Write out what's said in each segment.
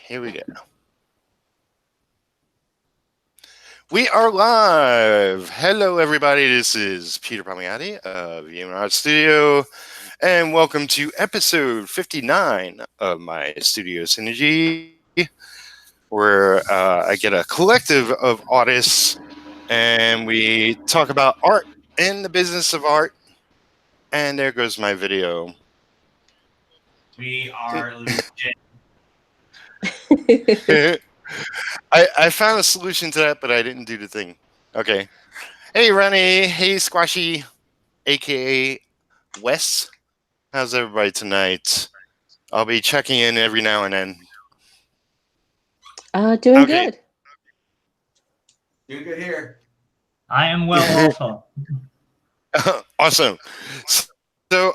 Here we go. We are live. Hello, everybody. This is Peter Palmiotti of Emirates Studio, and welcome to episode 59 of my Studio Synergy, where I get a collective of artists and we talk about art and the business of art. And there goes my video. We are legit. I found a solution to that, but I didn't do the thing. Okay. Hey, Ronnie. Hey, Squashy, a.k.a. Wes. How's everybody tonight? I'll be checking in every now and then. Doing good. Doing good here. I am well also. Awesome. So,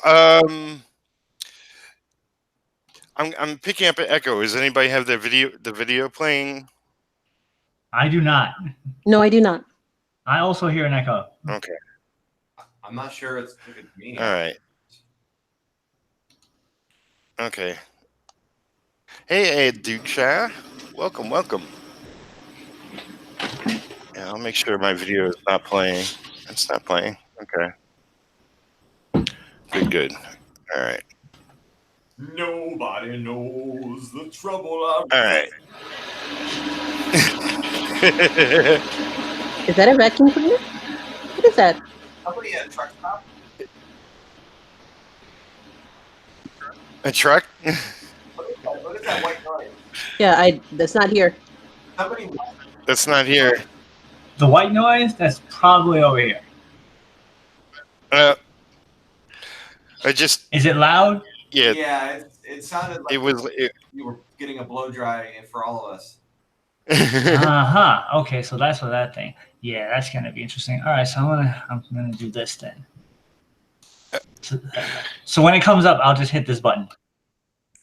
I'm picking up an echo. Does anybody have the video playing? I do not. No, I do not. I also hear an echo. Okay. I'm not sure it's me. All right. Okay. Hey, Duke Shah. Welcome. Yeah, I'll make sure my video is not playing. It's not playing. Okay. Good. All right. Nobody knows the trouble All right. Is that a vacuum cleaner? What is that? Somebody at a truck stop. A truck? Look at that white noise. Yeah, that's not here. Somebody. That's not here. The white noise? That's probably over here. I just. Is it loud? Yeah. Yeah, it sounded like you were getting a blow dry for all of us. Okay, so that's what that thing. Yeah, that's gonna be interesting. All right, so I'm gonna do this then. So when it comes up, I'll just hit this button.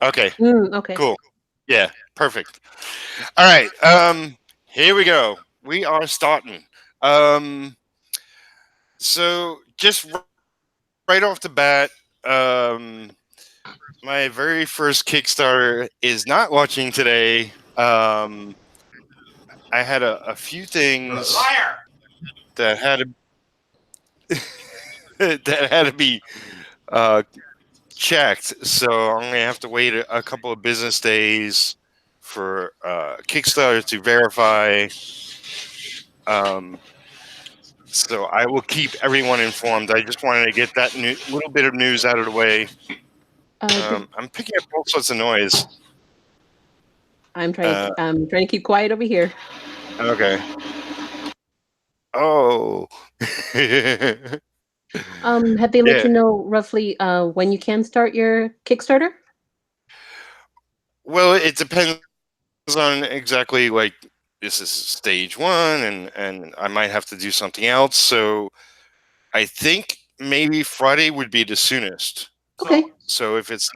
Okay. Okay. Cool. Yeah. Perfect. All right. Here we go. We are starting. So just right off the bat, my very first Kickstarter is not launching today. I had a few things that had to be checked, so I'm gonna have to wait a couple of business days for Kickstarter to verify. So I will keep everyone informed. I just wanted to get that little bit of news out of the way. I'm picking up all sorts of noise. I'm trying to keep quiet over here. Okay. Oh. Have they let you know roughly when you can start your Kickstarter? Well, it depends on exactly, like, this is stage one, and I might have to do something else. So I think maybe Friday would be the soonest. Okay. So if it's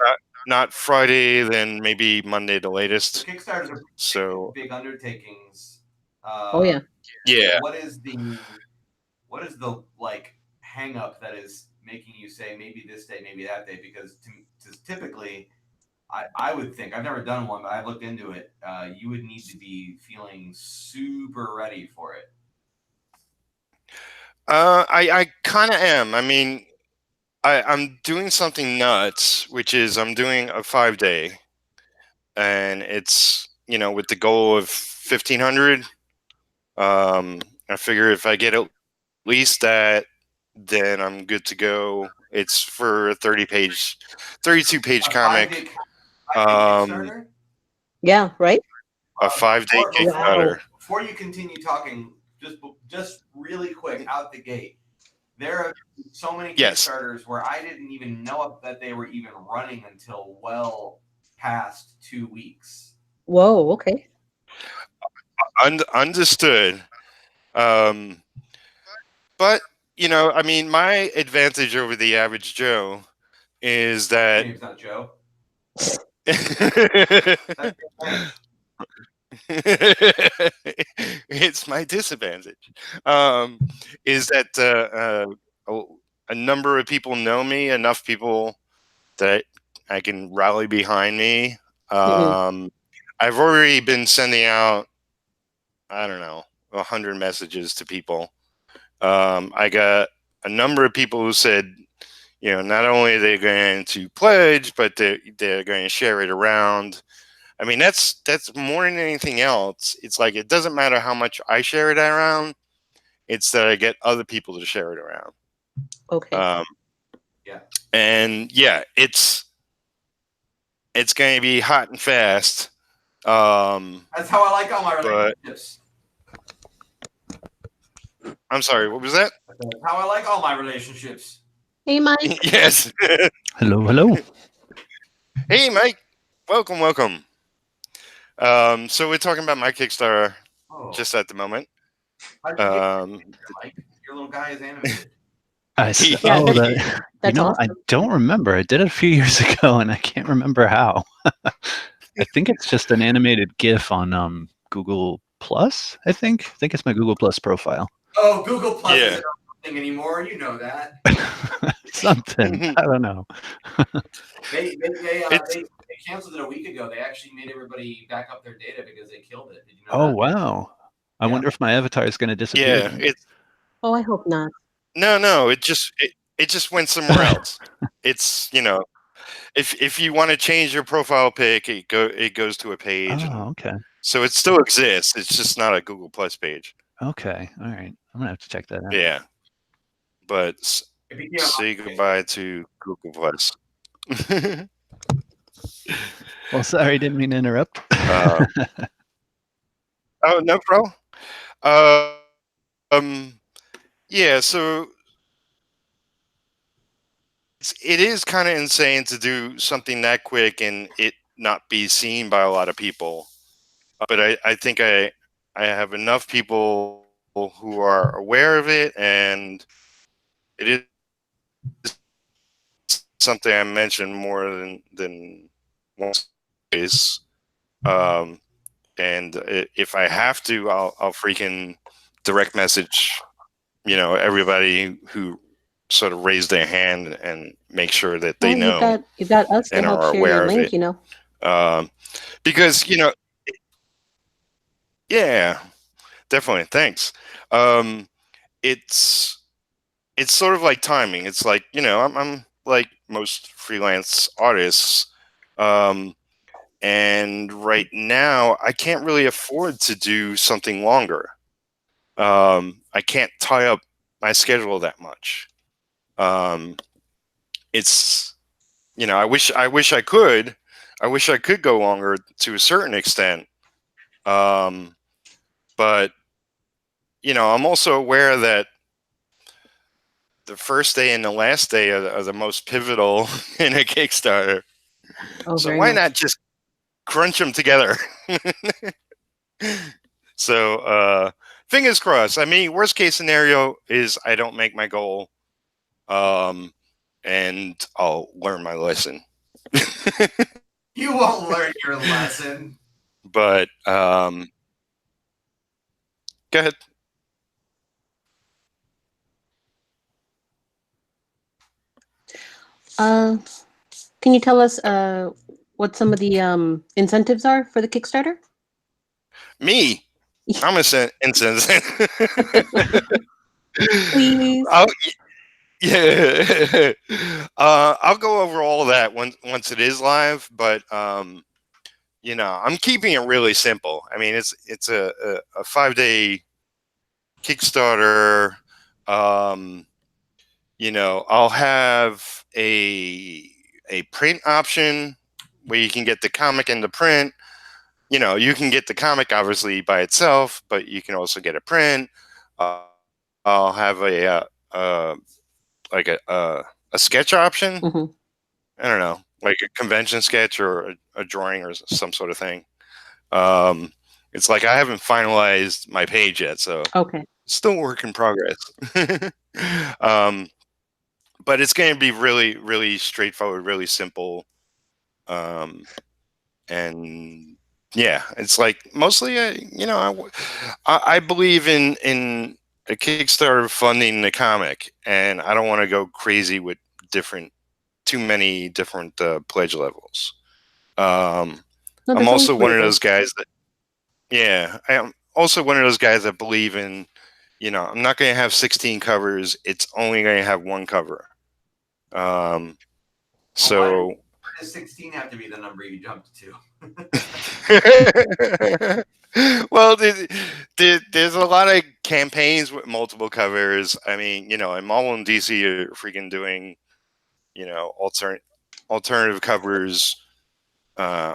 not Friday, then maybe Monday the latest. Kickstarters are big undertakings. Oh yeah. Yeah. What is the like hang up that is making you say maybe this day, maybe that day? Because typically, I would think, I've never done one, but I've looked into it. You would need to be feeling super ready for it. I kind of am. I mean, I'm doing something nuts, which is I'm doing a 5-day, and it's, with the goal of 1,500. I figure if I get at least that, then I'm good to go. It's for a 32-page comic. Yeah, right. A 5-day Kickstarter. Wow. Before you continue talking, just really quick out the gate, there are so many Kickstarters where I didn't even know that they were even running until well past 2 weeks. Whoa. Okay. Understood. But I mean, my advantage over the average Joe is that His name's not Joe. It's my disadvantage. Is that a number of people know me, enough people that I can rally behind me. I've already been sending out, I don't know, 100 messages to people. I got a number of people who said, not only are they going to pledge, but they're going to share it around. I mean, that's more than anything else. It's like, it doesn't matter how much I share it around. It's that I get other people to share it around. Okay. Yeah. And yeah, it's going to be hot and fast. That's how I like all my relationships. I'm sorry, what was that? That's how I like all my relationships. Hey, Mike. Yes. Hello. Hey, Mike. Welcome. So we're talking about my Kickstarter just at the moment. How'd you get Mike? Your little guy is animated. That's awesome. I don't remember. I did it a few years ago, and I can't remember how. I think it's just an animated GIF on Google Plus. I think it's my Google Plus profile. Oh, Google Plus isn't thing anymore. You know that. Something. I don't know. They canceled it a week ago. They actually made everybody back up their data because they killed it. Did you know that? Wow. I wonder if my avatar is going to disappear. Yeah. Oh, I hope not. No. It just went somewhere else. It's if you want to change your profile pic, it goes to a page. Okay. So it still exists. It's just not a Google Plus page. Okay. All right. I'm gonna have to check that out. Yeah. But say goodbye to Google Plus. Well, sorry, didn't mean to interrupt. Oh, no problem. Yeah, so it is kind of insane to do something that quick and it not be seen by a lot of people. But I think I have enough people who are aware of it, and it is something I mentioned more than once. And if I have to, I'll freaking direct message, everybody who sort of raised their hand and make sure that they know. You've got us to help share your link, because yeah, definitely. Thanks. It's sort of like timing. It's like, I'm like most freelance artists. And right now I can't really afford to do something longer. I can't tie up my schedule that much. It's, I wish I could. I wish I could go longer to a certain extent. But, I'm also aware that the first day and the last day are the most pivotal in a Kickstarter. Oh, so why not just crunch them together? So, fingers crossed. I mean, worst case scenario is I don't make my goal, and I'll learn my lesson. You won't learn your lesson. But go ahead. Can you tell us what some of the incentives are for the Kickstarter? Me, I'm incentive. Please. Yeah. I'll go over all of that once it is live, but I'm keeping it really simple. I mean, it's a 5-day Kickstarter. I'll have a print option where you can get the comic and the print. You can get the comic obviously by itself, but you can also get a print. I'll have a sketch option. Mm-hmm. I don't know, like a convention sketch or a drawing or some sort of thing. It's like I haven't finalized my page yet, so okay, still work in progress. But it's going to be really, really straightforward, really simple. And yeah, it's like mostly, I believe in a Kickstarter funding the comic, and I don't want to go crazy with too many different pledge levels. No, No, I'm that's always also one of weird, those guys that, yeah, I am also one of those guys that believe in, I'm not going to have 16 covers. It's only going to have one cover. So. Why does 16 have to be the number you jumped to? Well, there's a lot of campaigns with multiple covers. I mean, and Marvel and DC are freaking doing, alternative covers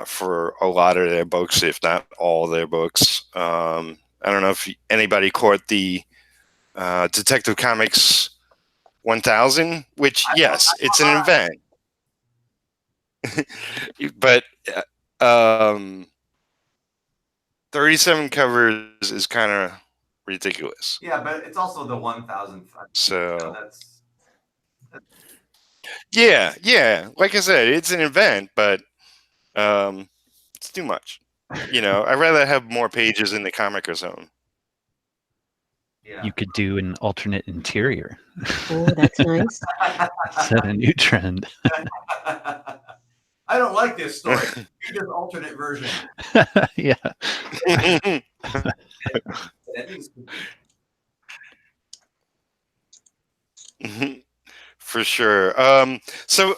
for a lot of their books, if not all their books. I don't know if anybody caught the Detective Comics 1000, which, yes, it's an event. But 37 covers is kind of ridiculous. Yeah, but it's also the 1000th. So That's yeah. Like I said, it's an event, but it's too much. I'd rather have more pages in the comic zone. yeah. You could do an alternate interior. Oh, that's nice. Set a new trend. I don't like this story. Here's this alternate version. Yeah. That needs to be. For sure. So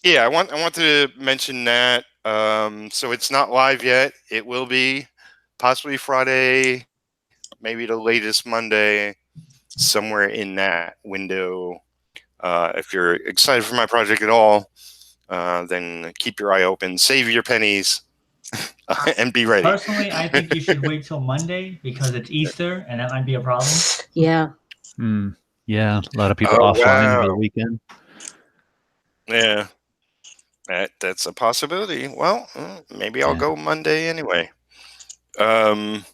yeah, I wanted to mention that. So it's not live yet. It will be possibly Friday, maybe the latest Monday, somewhere in that window. If you're excited for my project at all, then keep your eye open, save your pennies, and be ready. Personally, I think you should wait till Monday because it's Easter and that might be a problem. Yeah. Yeah, a lot of people Oh, offline wow. over the weekend. Yeah, that's a possibility. Well, maybe I'll go Monday anyway. And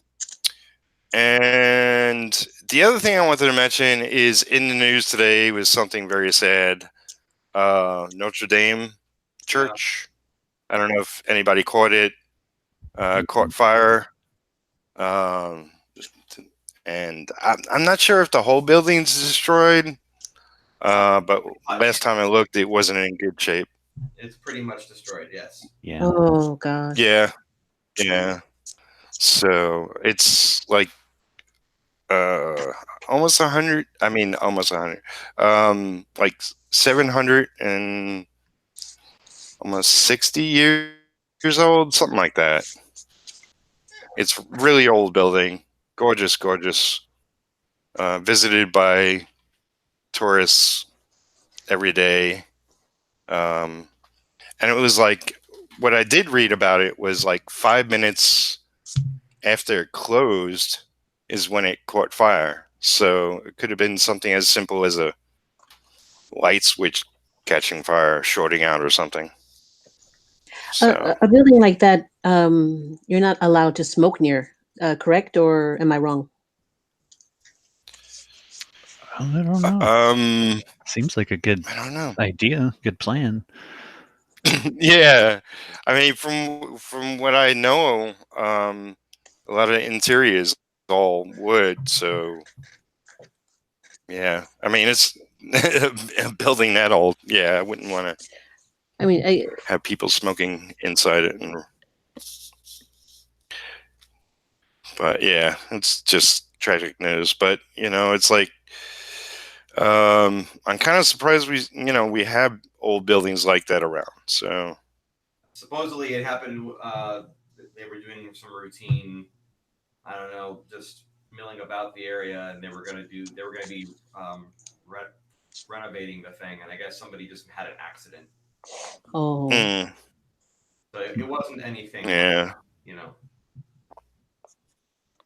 the other thing I wanted to mention is in the news today was something very sad. Notre Dame Church. I don't know if anybody caught it. Caught fire. And I'm not sure if the whole building's destroyed. But last time I looked, it wasn't in good shape. It's pretty much destroyed. Yes. Yeah. Oh gosh. Yeah. So it's like almost 100. I mean, almost 100. Like 700 and almost 60 years old, something like that. It's really old building, gorgeous. Visited by tourists every day. And it was like, what I did read about it was like 5 minutes after it closed is when it caught fire. So it could have been something as simple as a light switch catching fire, shorting out or something. So, A building like that, you're not allowed to smoke near, correct? Or am I wrong? I don't know. Seems like a good I don't know. idea, good plan. Yeah, I mean, from what I know, a lot of the interior is all wood, so yeah. I mean, it's a building that old. Yeah, I wouldn't want to I mean, have people smoking inside it. But yeah, it's just tragic news. But it's like I'm kind of surprised we have old buildings like that around. So Supposedly it happened. They were doing some routine, I don't know, just milling about the area, and they were going to be renovating the thing, and I guess somebody just had an accident. oh, So it wasn't anything. Yeah.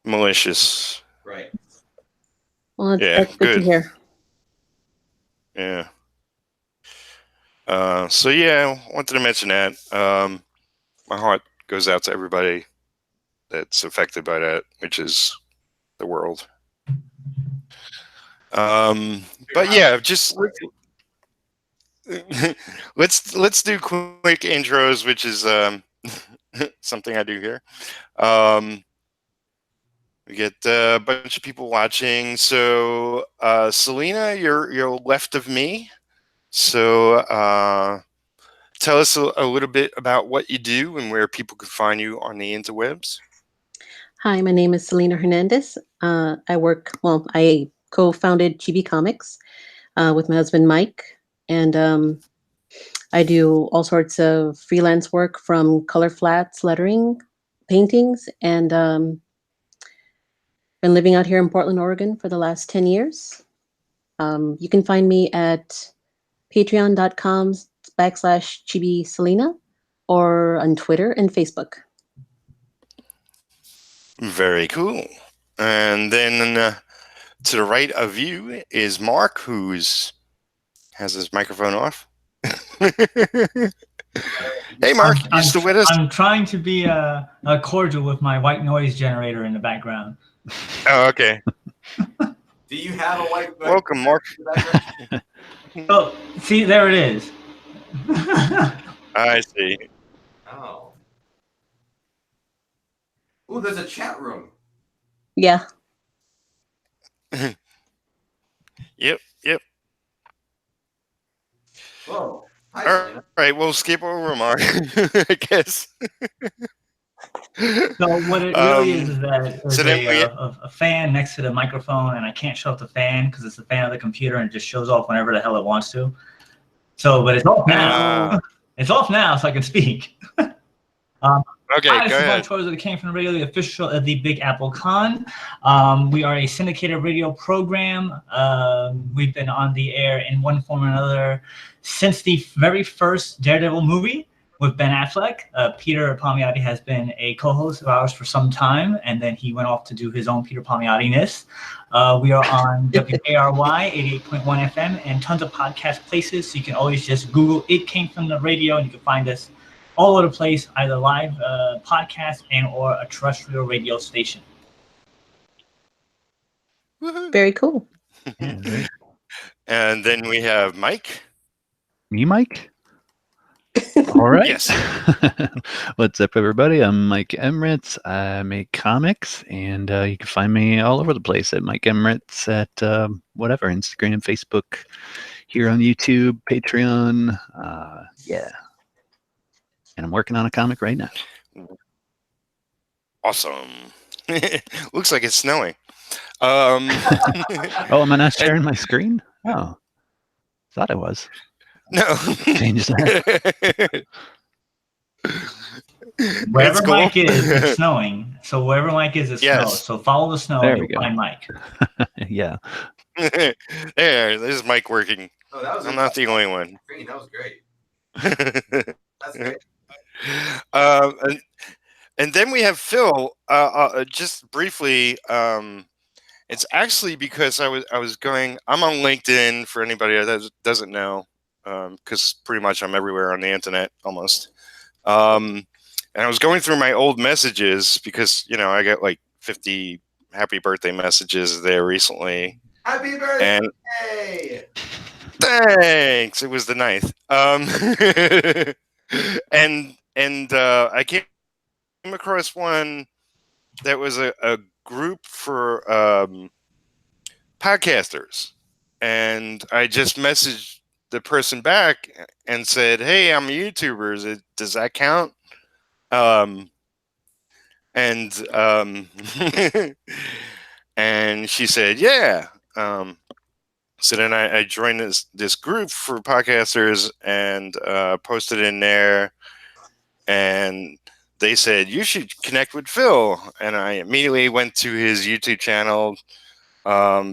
Malicious. Right. well, Yeah, that's good to hear. Yeah. So yeah, I wanted to mention that. My heart goes out to everybody that's affected by that, which is the world. But yeah, just let's do quick intros, which is something I do here. We get a bunch of people watching. So Celina, you're left of me. So tell us a little bit about what you do and where people can find you on the interwebs? Hi, my name is Celina Hernandez. I co-founded Chibi Comics with my husband Mike, and I do all sorts of freelance work from color flats, lettering, paintings, and been living out here in Portland, Oregon for the last 10 years. You can find me at patreon.com/Chibi Celina or on Twitter and Facebook. Very cool. And then to the right of you is Mark, has his microphone off. Hey, Mark, you still with us? I'm trying to be cordial with my white noise generator in the background. Oh, okay. Do you have a white? Welcome, Mark. Oh, see, there it is. I see. Oh. Ooh, there's a chat room. Yeah. Yep. Whoa. Hi, All Celina. right, we'll skip over Mark, I guess. So what it really is that so there's then a fan next to the microphone, and I can't shut off the fan because it's the fan of the computer, and it just shows off whenever the hell it wants to. So, but it's off now. It's off now, so I can speak. Okay, Hi, this go is ahead. Torres that came from the radio, the official of the Big Apple Con. We are a syndicated radio program. We've been on the air in one form or another since the very first Daredevil movie with Ben Affleck. Peter Palmiotti has been a co-host of ours for some time, and then he went off to do his own Peter Palmiotti-ness. We are on WARY 88.1 FM and tons of podcast places, so you can always just Google It Came From The Radio, and you can find us all over the place, either live podcast and or a terrestrial radio station. Very cool. Yeah, very cool. And then we have Mike. Me, Mike? All right. Yes. What's up, everybody? I'm Mike Emirates. I make comics, and you can find me all over the place at Mike Emirates at whatever, Instagram, Facebook, here on YouTube, Patreon. Yeah. And I'm working on a comic right now. Awesome. Looks like it's snowing. Oh, am I not sharing my screen? Oh, thought I was. No. Change that. Wherever It's cool. Mike is, it's snowing. So wherever Mike is, it Yes. snows. So follow the snow There and we you'll go. find Mike. Yeah. There, there's Mike working. Oh, that was I'm not the only one. Green. That was great. That's great. And then we have Phil. Just briefly, it's actually because I was going. I'm on LinkedIn for anybody that doesn't know, because pretty much I'm everywhere on the internet almost. And I was going through my old messages because I got like 50 happy birthday messages there recently. Happy birthday! And thanks. It was the 9th. And I came across one that was a group for podcasters, and I just messaged the person back and said, "Hey, I'm a YouTuber. Does that count?" And she said, "Yeah." So then I joined this group for podcasters and posted in there, and they said, "You should connect with Phil." And I immediately went to his YouTube channel,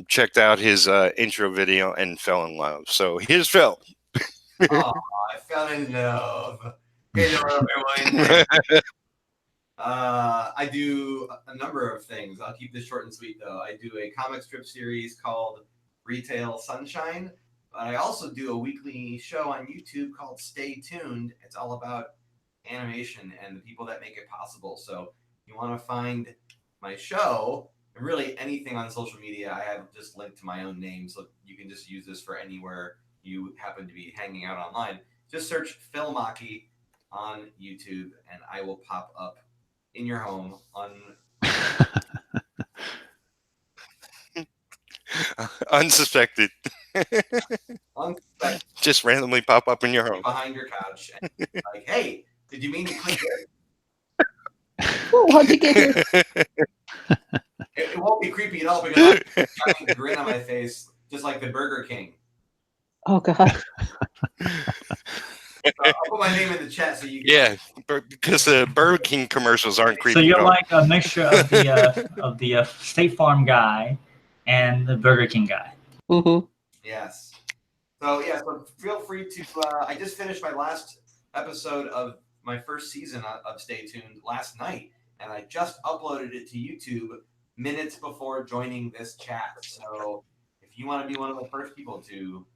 checked out his intro video, and fell in love. So here's Phil. Oh, I fell in love. Hello, everyone. I do a number of things. I'll keep this short and sweet, though. I do a comic strip series called Retail Sunshine. But I also do a weekly show on YouTube called Stay Tuned. It's all about animation and the people that make it possible. So if you want to find my show and really anything on social media, I have just linked to my own name. So you can just use this for anywhere you happen to be hanging out online. Just search Phil Machi on YouTube and I will pop up in your home Unsuspected. unsuspected. just randomly pop up in your home. behind your couch and like, hey, did you mean to click here? Oh, how'd you get here? It won't be creepy at all because I have a giant grin on my face, just like the Burger King. Oh God. I'll put my name in the chat so you can. Yeah, because the Burger King commercials aren't creepy. So you're at all. like a mixture of the State Farm guy and the Burger King guy. Mm-hmm. Yes. So yeah, so feel free to. I just finished my last episode of my first season of Stay Tuned last night, and I just uploaded it to YouTube minutes before joining this chat. So if you want to be one of the first people to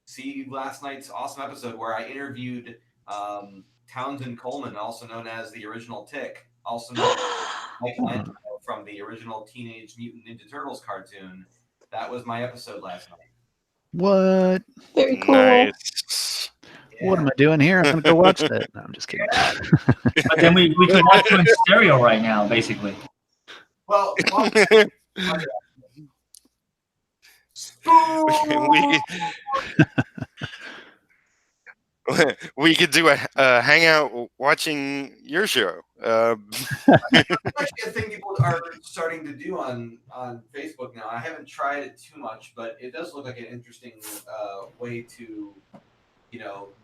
see last night's awesome episode where I interviewed Townsend Coleman, also known as the original Tick, also known as Michelangelo from the original Teenage Mutant Ninja Turtles cartoon, that was my episode last night. What? Very cool. Nice. Yeah. What am I doing here? I'm going to go watch that. No, I'm just kidding. But then we can watch you in stereo right now, basically. Well, we could do a hangout watching your show. actually a thing people are starting to do on Facebook now. I haven't tried it too much, but it does look like an interesting way to,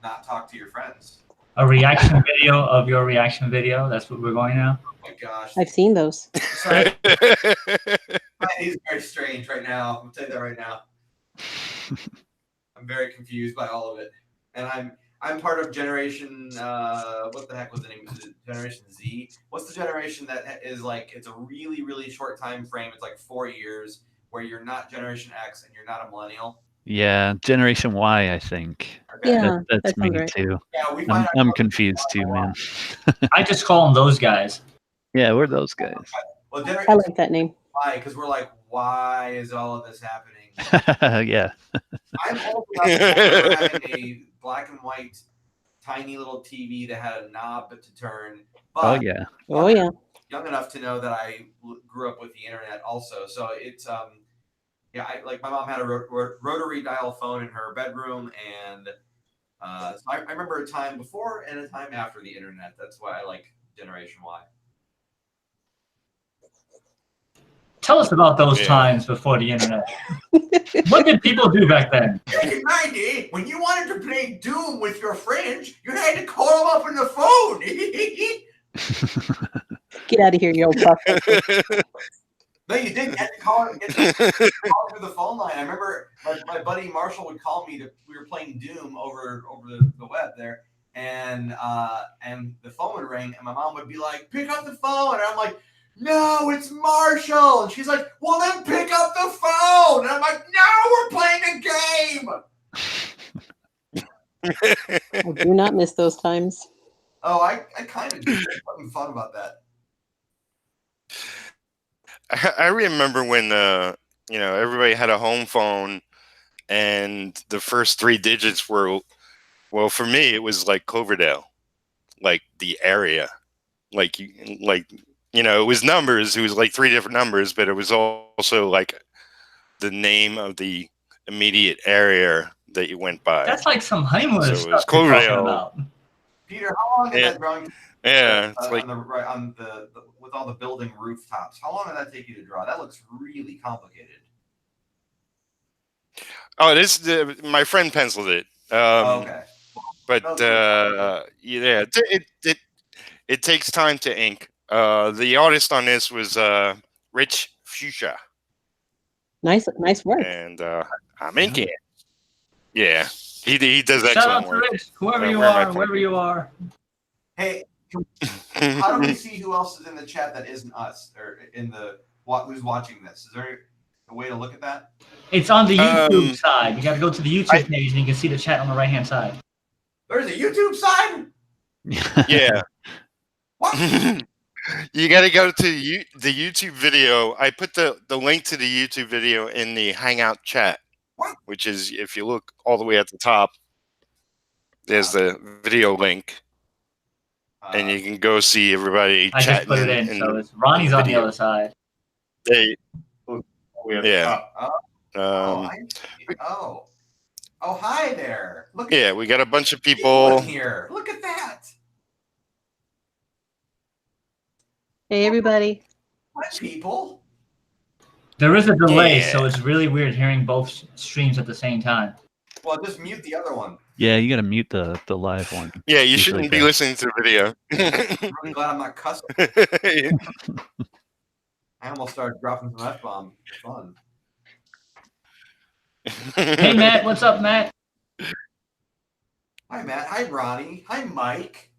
not talk to your friends. A reaction video of your reaction video. That's what we're going now. Oh my gosh. I've seen those. Sorry. He's very strange right now. I'm gonna tell you that right now. I'm very confused by all of it, and I'm part of generation. What the heck was the name? Is it Generation Z? What's the generation that is like? It's a really really short time frame. It's like 4 years where you're not Generation X and you're not a millennial. Yeah, Generation Y, I think. Okay. Yeah, That's that me sounds right. too. Yeah, we find I'm confused too, man. I just call them those guys. Yeah, we're those guys. Well, I Generation like that name. Y, because we're like, why is all of this happening? Yeah. I'm old enough to remember having a black and white, tiny little TV that had a knob to turn. But Oh yeah. Oh yeah. young enough to know that I grew up with the internet also. So it's my mom had a rotary dial phone in her bedroom, and so I remember a time before and a time after the internet. That's why I like Generation Y. Tell us about those times before the internet. What did people do back then? Back in my day, when you wanted to play Doom with your friends, you had to call them up on the phone. Get out of here, you old fuck. No, you didn't. You had to call through the phone line. I remember my buddy Marshall would call me. We were playing Doom over the web there, and the phone would ring, and my mom would be like, "Pick up the phone," and I'm like, "No, it's Marshall." And she's like, "Well, then pick up the phone." And I'm like, "No, we're playing a game." I do not miss those times. Oh, I kind of do. There's something fun about that. I remember when everybody had a home phone, and the first 3 digits were, well, for me it was like Cloverdale, like the area, it was numbers. It was like 3 different numbers, but it was also like the name of the immediate area that you went by. That's like some honeymoon So it stuff was you're talking Cloverdale. about. Peter, how long did that drawing? Yeah, it's like on the with all the building rooftops. How long did that take you to draw? That looks really complicated. oh, this my friend penciled it. Okay. But yeah, it takes time to ink. The artist on this was Rich Fuchsia, Nice work. and I'm inking it. Yeah, he does Shout out excellent to work. Rich, whoever you where am I are, wherever you are. Hey, how do we see who else is in the chat that isn't us, or who's watching this? Is there a way to look at that? It's on the YouTube side. You got to go to the YouTube page, and you can see the chat on the right-hand side. There's a YouTube side? Yeah. What? You got to go to the YouTube video. I put the link to the YouTube video in the Hangout chat, which is, if you look all the way at the top, there's the video link, and you can go see everybody I chatting. just put it in, so it's Ronnie's on the other side. Yeah. Oh, hi there. Look. Yeah, we got a bunch of people people. in here. Look at that. Hey, everybody. Hi, people. There is a delay, Yeah. so it's really weird hearing both streams at the same time. Well, just mute the other one. Yeah, you got to mute the live one. Yeah, you Usually shouldn't be best. listening to the video. I'm really glad I'm not cussing. I almost started dropping some F-bombs. Fun. Hey, Matt. What's up, Matt? Hi, Matt. Hi, Ronnie. Hi, Mike.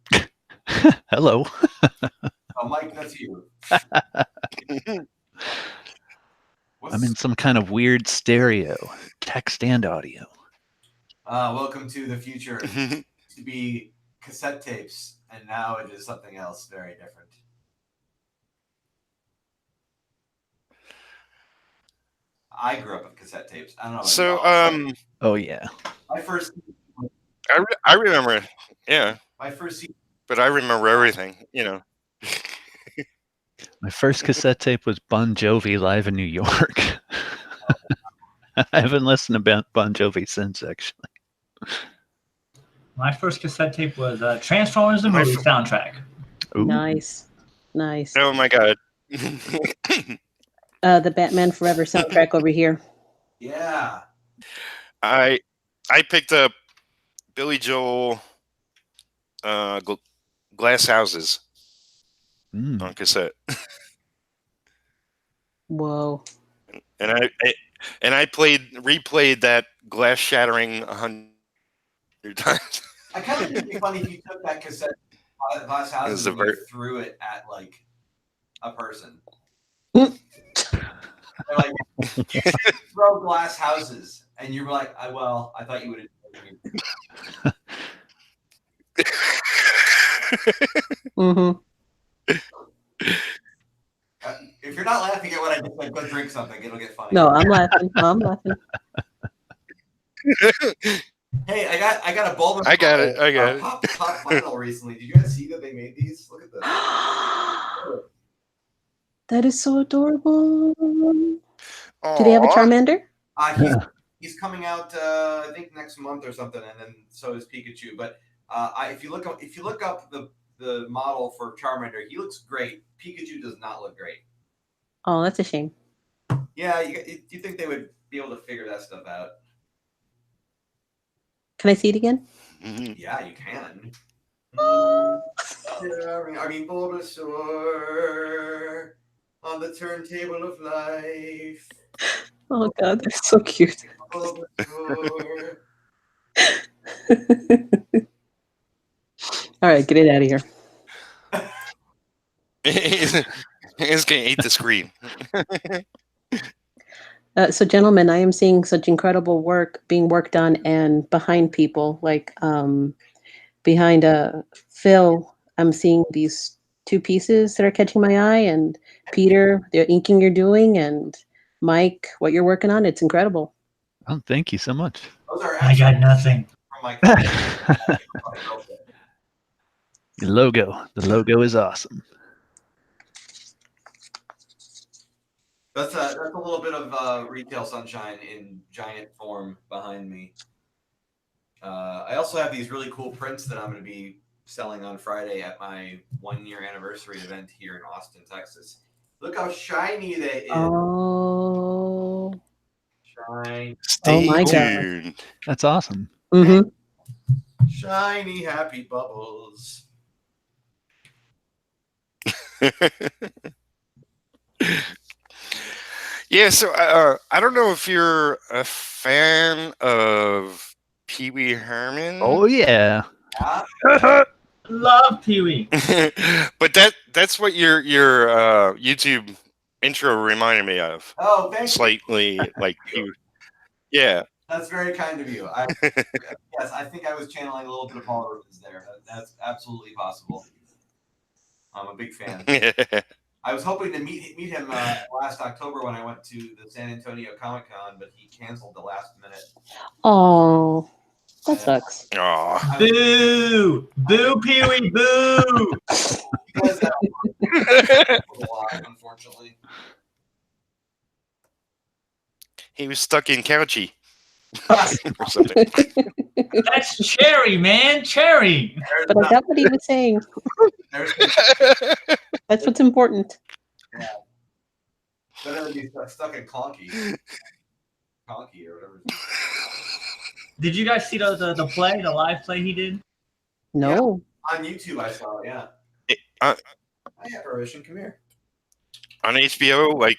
Hello. Oh, Mike, that's you. I'm in some kind of weird stereo, text and audio. Welcome to the future. It used to be cassette tapes, and now it is something else very different. I grew up with cassette tapes. I don't know about So, y'all. Oh yeah. My first, I remember it. Yeah, my first. but I remember everything. You know. My first cassette tape was Bon Jovi live in New York. I haven't listened to Bon Jovi since, actually. My first cassette tape was Transformers the movie soundtrack. Ooh. Nice. Oh my god. The Batman Forever soundtrack over here. Yeah. I picked up Billy Joel, Glass Houses on cassette, Whoa. and I replayed that glass shattering 100 times. I kind of think it'd be funny if you took that cassette, Glass Houses, and you threw it at like a person. Like, you throw Glass Houses, and you were like, I thought you would have. Mm-hmm. If you're not laughing at what I just said, go drink something. It'll get funny. No, I'm laughing. I'm laughing. Hey, I got a bulb. I got it. Pop vinyl recently. Did you guys see that they made these? Look at this. That is so adorable. Aww. Do they have a Charmander? He's coming out, I think next month or something, and then so is Pikachu. But if you look up the model for Charmander, he looks great. Pikachu does not look great. Oh, that's a shame. Yeah, you think they would be able to figure that stuff out? Can I see it again? Yeah, you can. I mean, Bulbasaur on the turntable of life. Oh God, they're so cute. Bulbasaur. All right, get it out of here. He's gonna eat the screen. So, gentlemen, I am seeing such incredible work being worked on and behind people. Like behind Phil, I'm seeing these two pieces that are catching my eye. And Peter, the inking you're doing, and Mike, what you're working on. It's incredible. Oh, thank you so much. I got nothing. The logo is awesome. That's a little bit of retail sunshine in giant form behind me. I also have these really cool prints that I'm going to be selling on Friday at my 1-year anniversary event here in Austin, Texas. Look how shiny they is. Oh. Shine. Stay my tuned. God. That's awesome. Mm-hmm. Shiny happy bubbles. Yeah, so I don't know if you're a fan of Pee Wee Herman. Oh yeah. Love Pee-wee. But that's what your YouTube intro reminded me of. Oh, thank you. Slightly like you. Yeah. That's very kind of you. Yes, I think I was channeling a little bit of Paul Rubens there. That's absolutely possible. I'm a big fan. I was hoping to meet him last October when I went to the San Antonio Comic-Con, but he canceled the last minute. Oh, that sucks. Aw. Boo! Boo, Pee-wee, boo! Because a lot, unfortunately. He was stuck in Couchy. or something. That's cherry, man. Cherry. But I got what he was saying. That's what's important. Better than be stuck in Conky or whatever. Did you guys see the live play he did? No. Yeah, on YouTube, I saw it. Yeah. Uh, Hi, Apparition. Come here. On HBO, like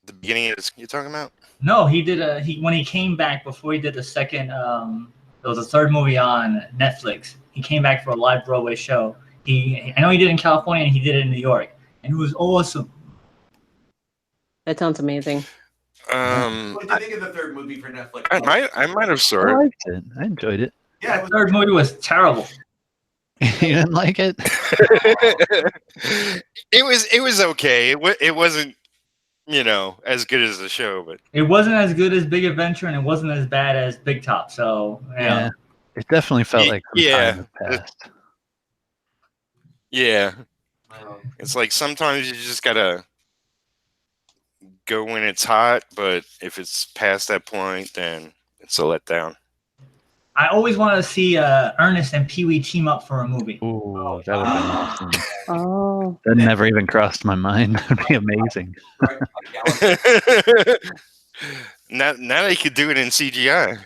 the beginning of this, you're talking about? No, he did when he came back before he did the second there was a third movie on Netflix. He came back for a live Broadway show. I know he did it in California and he did it in New York. And it was awesome. That sounds amazing. What did you think of the third movie for Netflix? I might have saw I it. liked it. I enjoyed it. Yeah, The third movie was terrible. You didn't like it? It was okay. It wasn't, as good as the show, but It wasn't as good as Big Adventure and it wasn't as bad as Big Top. So Yeah. It definitely felt like some Yeah. time had passed. yeah, it's like sometimes you just gotta go when it's hot, but if it's past that point, then it's a letdown. I always wanted to see Ernest and Pee Wee team up for a movie. Ooh, that would have been awesome. Oh. That never even crossed my mind. That would be amazing. now they could do it in CGI.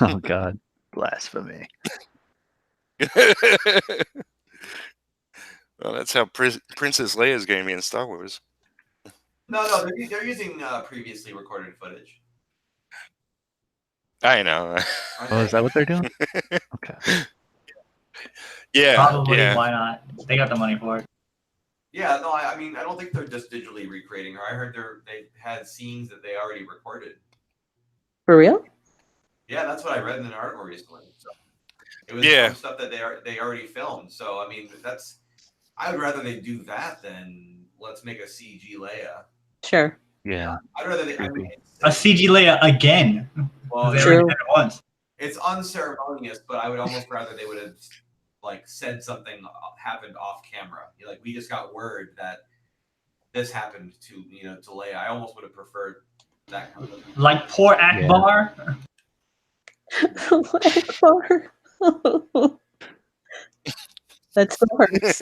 Oh, God. Blasphemy. Well, that's how Princess Leia is going to be in Star Wars. No, they're using previously recorded footage. I know. Oh, is that what they're doing? Okay. Yeah. Probably. Yeah. Why not? They got the money for it. Yeah, no, I mean, I don't think they're just digitally recreating her. I heard they had scenes that they already recorded. For real? Yeah, that's what I read in an article recently. So it was Yeah. some stuff that they already filmed. So I mean, I would rather they do that than let's make a CG Leia. Sure. Yeah. I'd rather they. I mean, A CG Leia again. well, They True. already did it once. it's unceremonious, but I would almost rather they would have said something happened off camera. Like, we just got word that this happened to Leia. I almost would have preferred that kind of thing. Like poor Akbar. Akbar. That still hurts.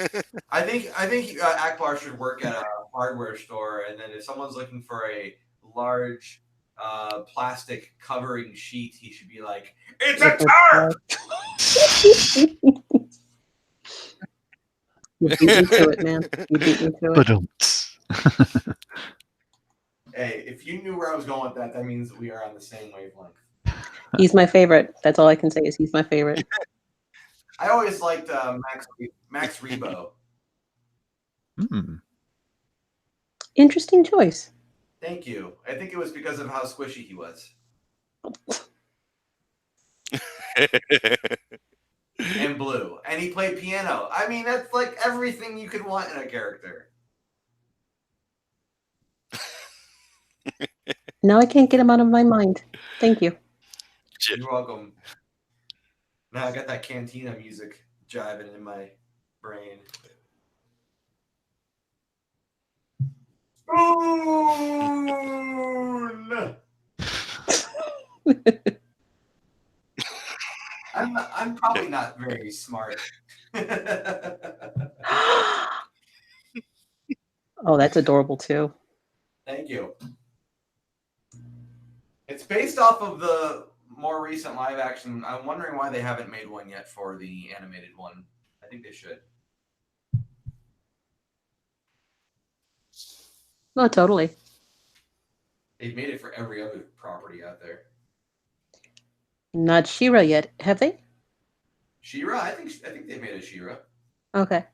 I think Akbar should work at a hardware store, and then if someone's looking for a large plastic covering sheet, he should be like, "It's a tarp." You beat me to it, man. You beat me to it. Ba-dum-ts. Hey, if you knew where I was going with that, that means we are on the same wavelength. He's my favorite. That's all I can say is he's my favorite. I always liked Max Rebo. Hmm. Interesting choice. Thank you. I think it was because of how squishy he was. And blue. And he played piano. I mean, that's like everything you could want in a character. Now I can't get him out of my mind. Thank you. You're welcome. Now I got that Cantina music jiving in my brain. Spoon! I'm probably not very smart. Oh, that's adorable too. Thank you. It's based off of the more recent live action. I'm wondering why they haven't made one yet for the animated one. I think they should. Oh, totally. They've made it for every other property out there. Not She-Ra yet, have they? She-Ra? I think they made a She-Ra. Okay.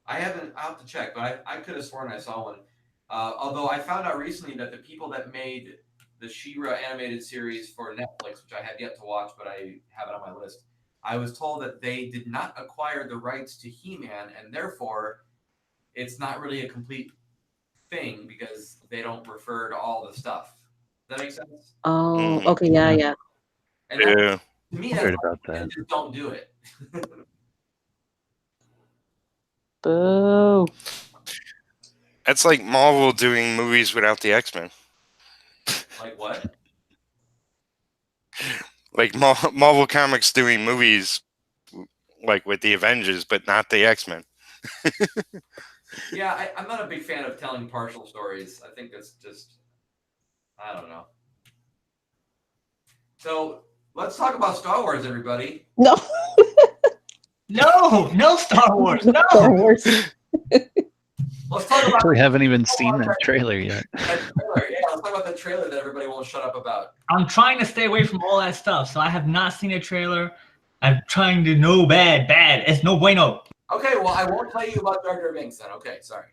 I'll have to check, but I could have sworn I saw one. Although I found out recently that the people that made the She-Ra animated series for Netflix, which I have yet to watch, but I have it on my list, I was told that they did not acquire the rights to He-Man, and therefore it's not really a complete thing because they don't refer to all the stuff. Does that make sense? Oh, okay. Yeah. And that, Yeah. to me, I that's heard about that. just don't do it. Boo. That's like Marvel doing movies without the X-Men. Like what? Like Marvel Comics doing movies like with the Avengers, but not the X-Men. Yeah, I'm not a big fan of telling partial stories. I think that's just, I don't know. So let's talk about Star Wars, everybody. No. No Star Wars. No. Star Wars. Let's talk about We haven't even seen that trailer yet. that trailer. Yeah, let's talk about the trailer that everybody won't shut up about. I'm trying to stay away from all that stuff, so I have not seen a trailer. I'm trying to know bad. It's no bueno. Okay, well, I won't tell you about Jar Jar Binks then. Okay, sorry.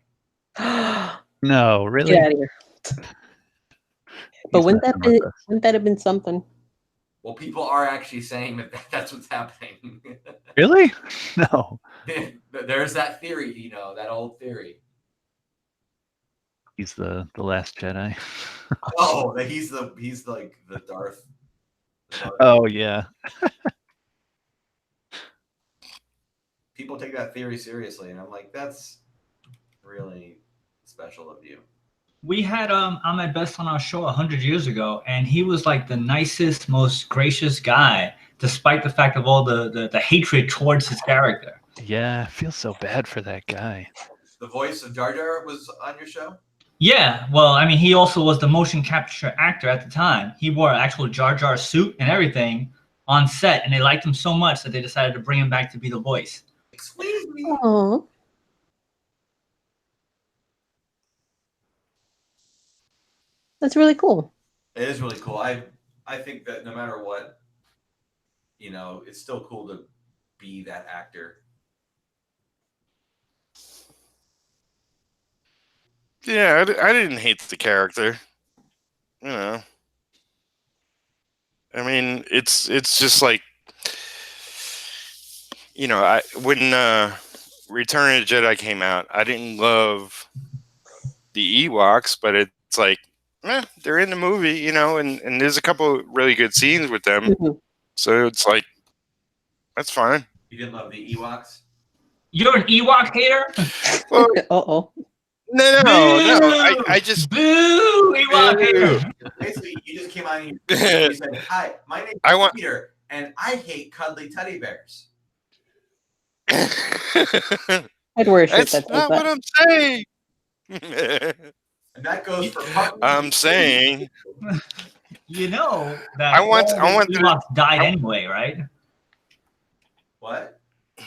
No, really? Get out of here. But He's wouldn't messing with us. that have been something? Well, people are actually saying that that's what's happening. Really? No. There's that theory, you know, that old theory. He's the Last Jedi. Oh, that he's like the Darth. Oh yeah. People take that theory seriously, and I'm like, that's really special of you. We had Ahmed Best on our show 100 years ago, and he was like the nicest, most gracious guy, despite the fact of all the hatred towards his character. Yeah, I feel so bad for that guy. The voice of Jar Jar was on your show? Yeah, well, I mean, he also was the motion capture actor at the time. He wore an actual Jar Jar suit and everything on set, and they liked him so much that they decided to bring him back to be the voice. Excuse me. Oh. That's really cool. It is really cool. I think that no matter what, you know, it's still cool to be that actor. Yeah, I didn't hate the character. You know, I mean, it's just like, you know, when Return of the Jedi came out, I didn't love the Ewoks, but it's like, they're in the movie, you know, and there's a couple of really good scenes with them. Mhm. So it's like, that's fine. You didn't love the Ewoks? You're an Ewok hater? Well, Uh-oh. no. I just Boo! Ewok hater. Basically, you just came on and you said, "Hi, my name is Peter, and I hate cuddly teddy bears." I'd wear a shirt That's that not says what that. I'm saying. And that goes for I'm saying, You know that I want the Ewoks died anyway, right? What?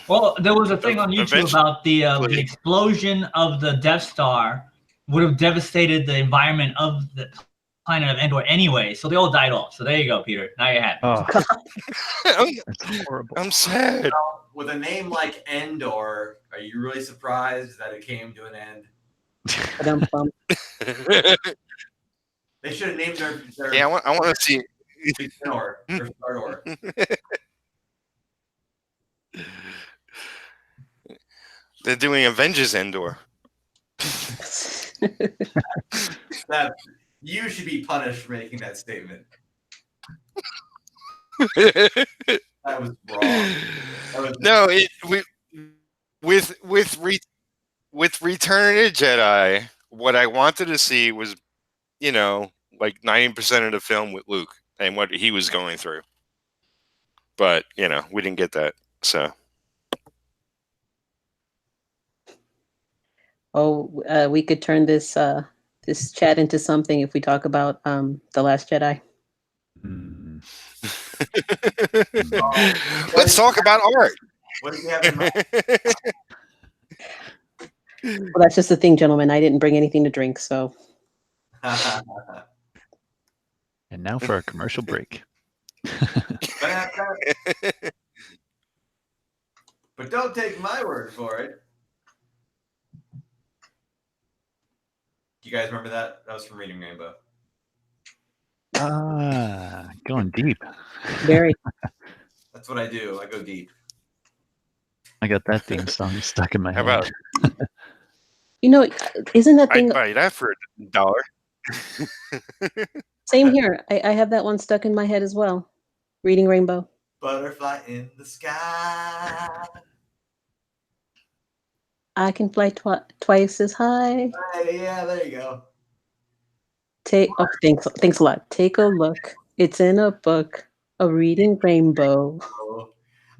Well, there was a thing on YouTube Eventually. about the explosion of the Death Star would have devastated the environment of the planet of Endor anyway, so they all died off. So there you go, Peter. Now you're happy. Oh, I'm, that's horrible. I'm sad. With a name like Endor, are you really surprised that it came to an end? Ba-dum-bum. They should have named their Yeah, I want to see. Endor or Star Wars. They're doing Avengers Endor. That you should be punished for making that statement. That was wrong. That was No, with Return of the Jedi, what I wanted to see was, you know, like 90% of the film with Luke and what he was going through. But, you know, we didn't get that. So, we could turn this this chat into something if we talk about The Last Jedi. Hmm. let's talk about art. What did you have in mind? Well, that's just the thing, gentlemen. I didn't bring anything to drink, so And now for a commercial break. But don't take my word for it. Do you guys remember that? That was from Reading Rainbow. Ah, going deep. very. That's what I do. I go deep. I got that theme song stuck in my How head. about You know, isn't that I'd thing buy that for $1? same here? I have that one stuck in my head as well. Reading Rainbow. Butterfly in the sky. I can fly twice as high. Hey, yeah, there you go. Thanks a lot. Take a look. It's in a book. A reading rainbow.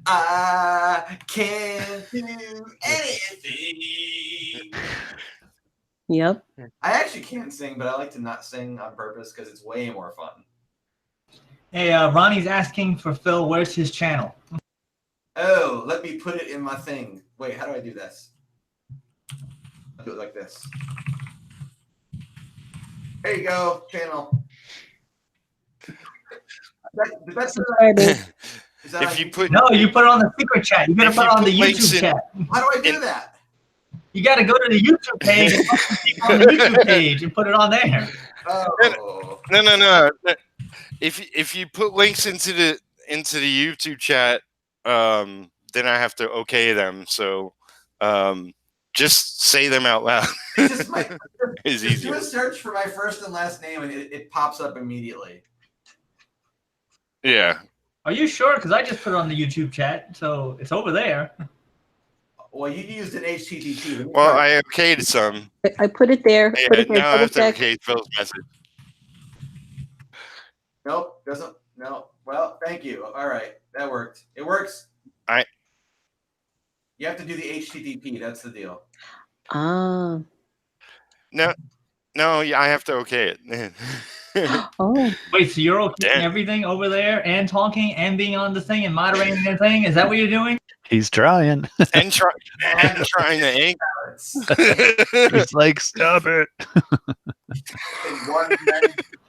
I can't do anything. Yep. I actually can't sing, but I like to not sing on purpose because it's way more fun. Hey, Ronnie's asking for Phil. Where's his channel? Oh, let me put it in my thing. Wait, how do I do this? I'll do it like this. There you go, channel. If you put No, you put it on the secret chat. You gotta put it on the YouTube chat. How do I do that? You gotta go to the YouTube page and put the people on the YouTube page and put it on there. Oh. No. If you put links into the YouTube chat, then I have to okay them. So just say them out loud. Just easier. Do a search for my first and last name, and it pops up immediately. Yeah. Are you sure? Because I just put it on the YouTube chat, so it's over there. Well, you used an HTTP. Well, I okayed some. I put it there. Yeah, Put it there. now I have to Check. okay Phil's message. Nope, doesn't. No. Well, thank you. All right, that worked. It works. You have to do the HTTP. That's the deal. Ah. No, yeah, I have to okay it. Oh. Wait, so you're okay Damn. everything over there and talking and being on the thing and moderating the thing? Is that what you're doing? He's trying. and trying to ink. He's like, stop it.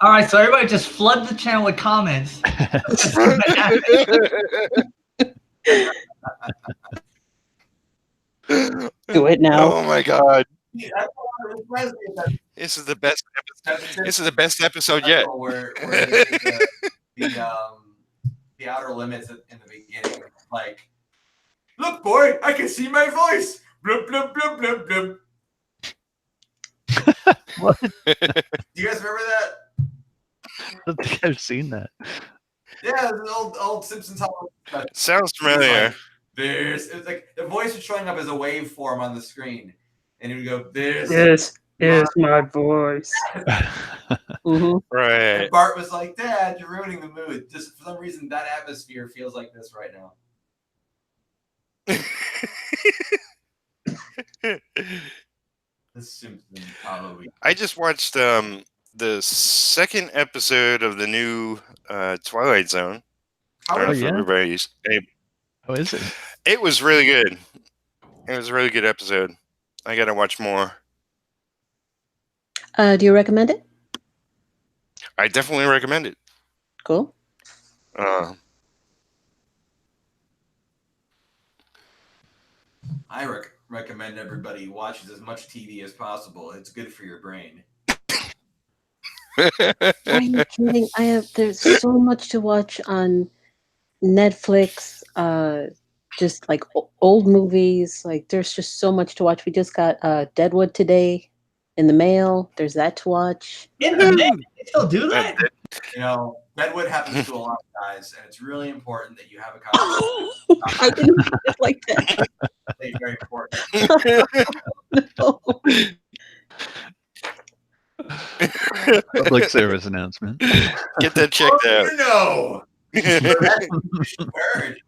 All right, so everybody just flood the channel with comments. Do it now. Oh my god. This is the best episode. This is the best episode yet. Where the outer limits in the beginning, like, look, boy, I can see my voice. Blub blub blub blub blub. What? Do you guys remember that? I don't think I've seen that. Yeah, the old Simpsons. Sounds familiar. It's like the voice was showing up as a waveform on the screen, and it would go, "This is my voice." Mm-hmm. Right. And Bart was like, "Dad, you're ruining the mood." Just for some reason, that atmosphere feels like this right now. The Simpsons Halloween. I just watched the second episode of the new Twilight Zone. I don't know if everybody's. How is it? It was really good. It was a really good episode. I gotta watch more. Do you recommend it? I definitely recommend it. Cool. I recommend everybody watches as much TV as possible. It's good for your brain. Are you kidding? There's so much to watch on Netflix. Just like old movies. Like there's just so much to watch. We just got Deadwood today in the mail. There's that to watch. In the mail? They still do that? You know, Deadwood happens to a lot of guys, and it's really important that you have a conversation. I didn't put it like that. It's very important. No. Public service announcement. Get that checked out. Heard.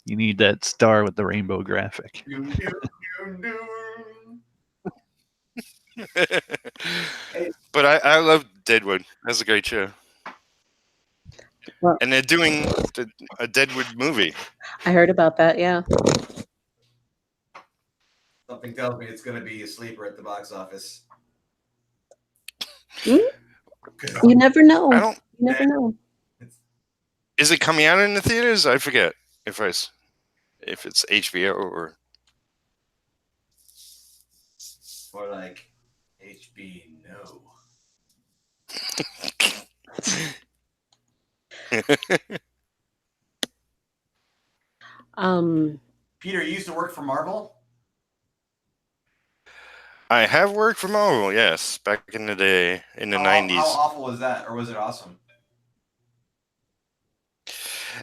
You need that star with the rainbow graphic. But I love Deadwood. That's a great show. Well, and they're doing a Deadwood movie. I heard about that, yeah. Something tells me it's going to be a sleeper at the box office. You never know. I don't. You never know. Is it coming out in the theaters? I forget if it's HBO or like HB no. Peter, you used to work for Marvel? I have worked for Marvel, yes, back in the day, in the 90s. How awful was that, or was it awesome?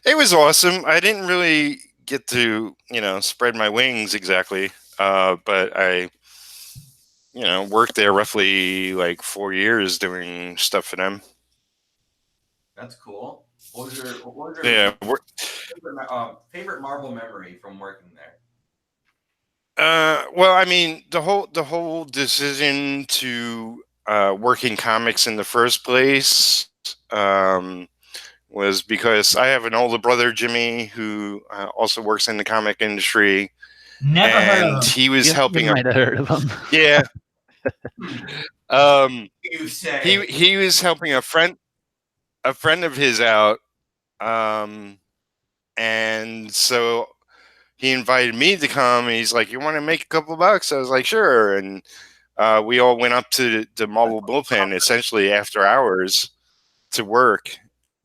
It was awesome. I didn't really get to, spread my wings exactly, but worked there roughly like 4 years doing stuff for them. That's cool. What was your favorite Marvel memory from working there? Well, I mean, the whole decision to work in comics in the first place was because I have an older brother, Jimmy, who also works in the comic industry. Never heard of him. He was helping. You might have heard of him. Yeah. You say he was helping a friend of his out, and so he invited me to come. And he's like, "You want to make a couple bucks?" I was like, "Sure." And we all went up to the Marvel bullpen essentially after hours to work,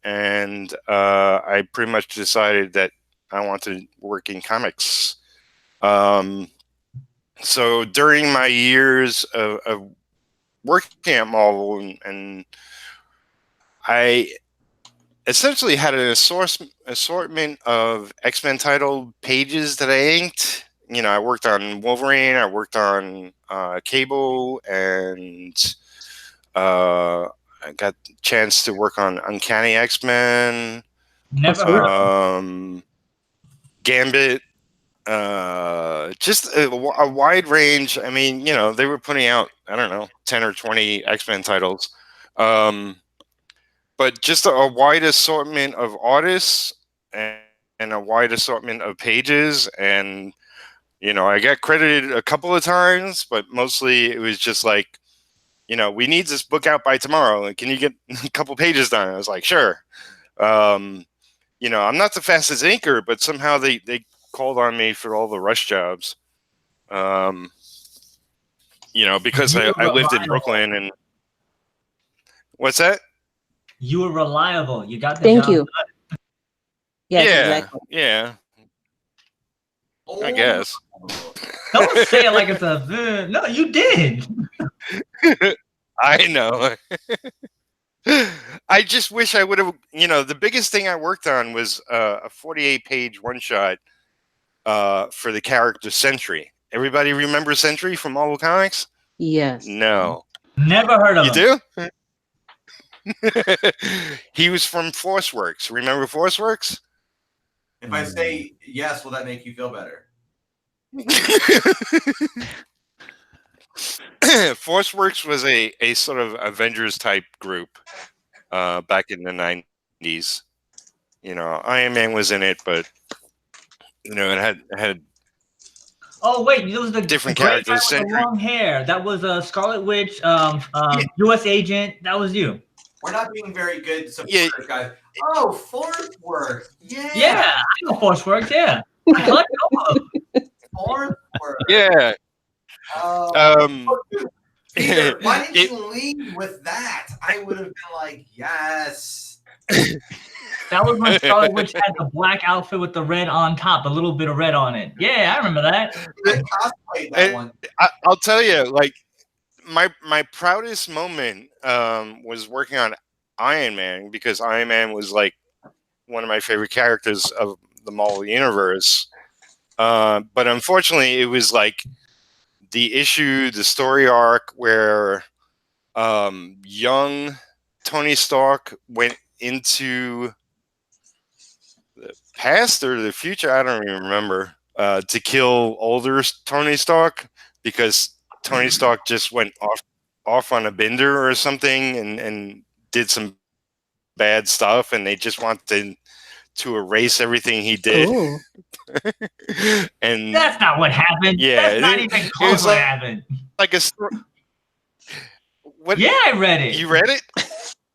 and I pretty much decided that I wanted to work in comics. So during my years of working at Marvel, and I essentially had an assortment of X-Men title pages that I inked. I worked on Wolverine, I worked on Cable, and I got the chance to work on Uncanny X-Men. Never heard of him. Gambit. Just a wide range. I mean, they were putting out, I don't know, 10 or 20 X-Men titles. But just a wide assortment of artists and a wide assortment of pages. And, I got credited a couple of times, but mostly it was just like, we need this book out by tomorrow. Can you get a couple pages done? I was like, sure. I'm not the fastest inker, but somehow they called on me for all the rush jobs. Because I lived in Brooklyn. And what's that? You were reliable. You got the Thank job you. done. Yes, Yeah, exactly. yeah. I guess. Don't say it like it's a. No, you did. I know. I just wish I would have. The biggest thing I worked on was a 48-page one-shot for the character Sentry. Everybody remember Sentry from Marvel Comics? Yes. No. Never heard of him. You do? He was from ForceWorks. Remember ForceWorks? If I say yes, will that make you feel better? ForceWorks was a sort of Avengers type group back in the 90s. Iron Man was in it, but it had Oh wait, it was the different great guy characters. with the long hair. That was Scarlet Witch, U.S. agent. That was you. We're not being very good supporters, guys. Oh, ForceWorks. Yeah. Yeah, I know ForceWorks. Yeah, I like all of them. ForceWorks. Yeah. Peter, why didn't you lead with that? I would have been like, yes. That was when Scarlet Witch had the black outfit with the red on top, a little bit of red on it. Yeah, I remember that. I cosplayed that one. I'll tell you, like, my proudest moment was working on Iron Man, because Iron Man was like one of my favorite characters of the Marvel universe. But unfortunately, it was like the story arc where young Tony Stark went into the past or the future, I don't even remember, to kill older Tony Stark, because Tony Stark just went off on a bender or something and did some bad stuff, and they just wanted to erase everything he did. And that's not what happened. Yeah, that's not even close to what happened. Like a story. What? Yeah, I read it. You read it?